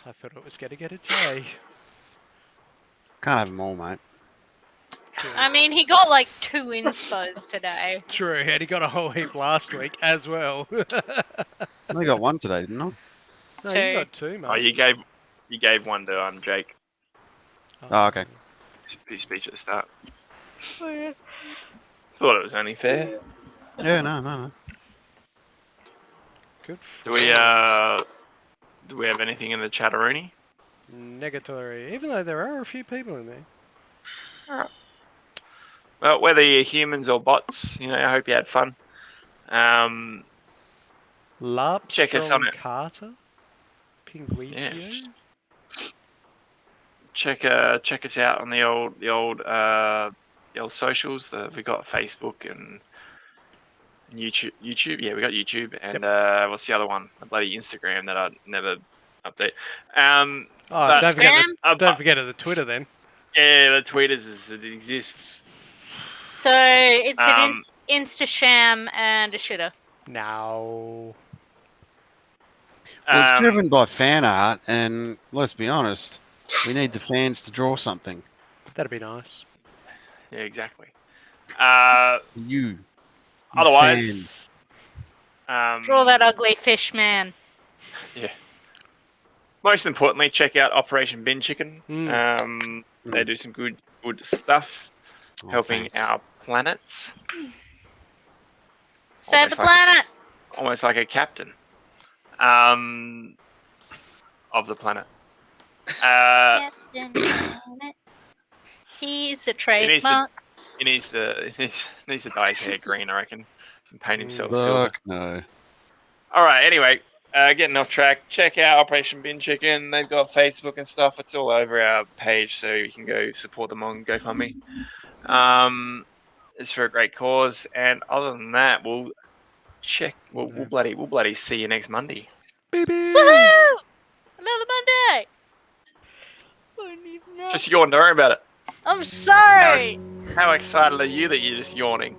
I thought it was going to get a J. Can't have them all, mate. I mean, he got like 2 inspos today. True, and he got a whole heap last week as well. I only got one today, didn't I? No, Two. you got 2, mate. Oh, you gave one to Jake. Oh, okay. His speech at the start. Oh, yeah. Thought it was only fair. Yeah, no. Good. Do we have anything in the chatteroonie? Negatory. Even though there are a few people in there. Well, whether you're humans or bots, I hope you had fun. Check us on Larpstrong it. Carter? Pinguicchio? Yeah. Check us out on the old socials. We got Facebook and YouTube. Yeah, we got YouTube, and what's the other one? The bloody Instagram that I never update. Oh, don't Instagram? forget the Twitter then. Yeah, the tweeters it exists. So it's an Instasham and a shitter. No. Well, it's driven by fan art, and let's be honest, we need the fans to draw something. That'd be nice. Yeah, exactly. You Otherwise, Draw that ugly fish man. Yeah. Most importantly, check out Operation Bin Chicken. They do some good stuff, helping our planets. Save the planet. Almost like a captain of the planet. He's a trademark. He needs to dye his hair green, I reckon, and paint himself silver. Fuck no. All right. Anyway, getting off track. Check out Operation Bin Chicken. They've got Facebook and stuff. It's all over our page, so you can go support them on GoFundMe. It's for a great cause. And other than that, we'll bloody see you next Monday. Woohoo! Another Monday. Just yawn. Don't worry about it. I'm sorry. How excited are you that you're just yawning?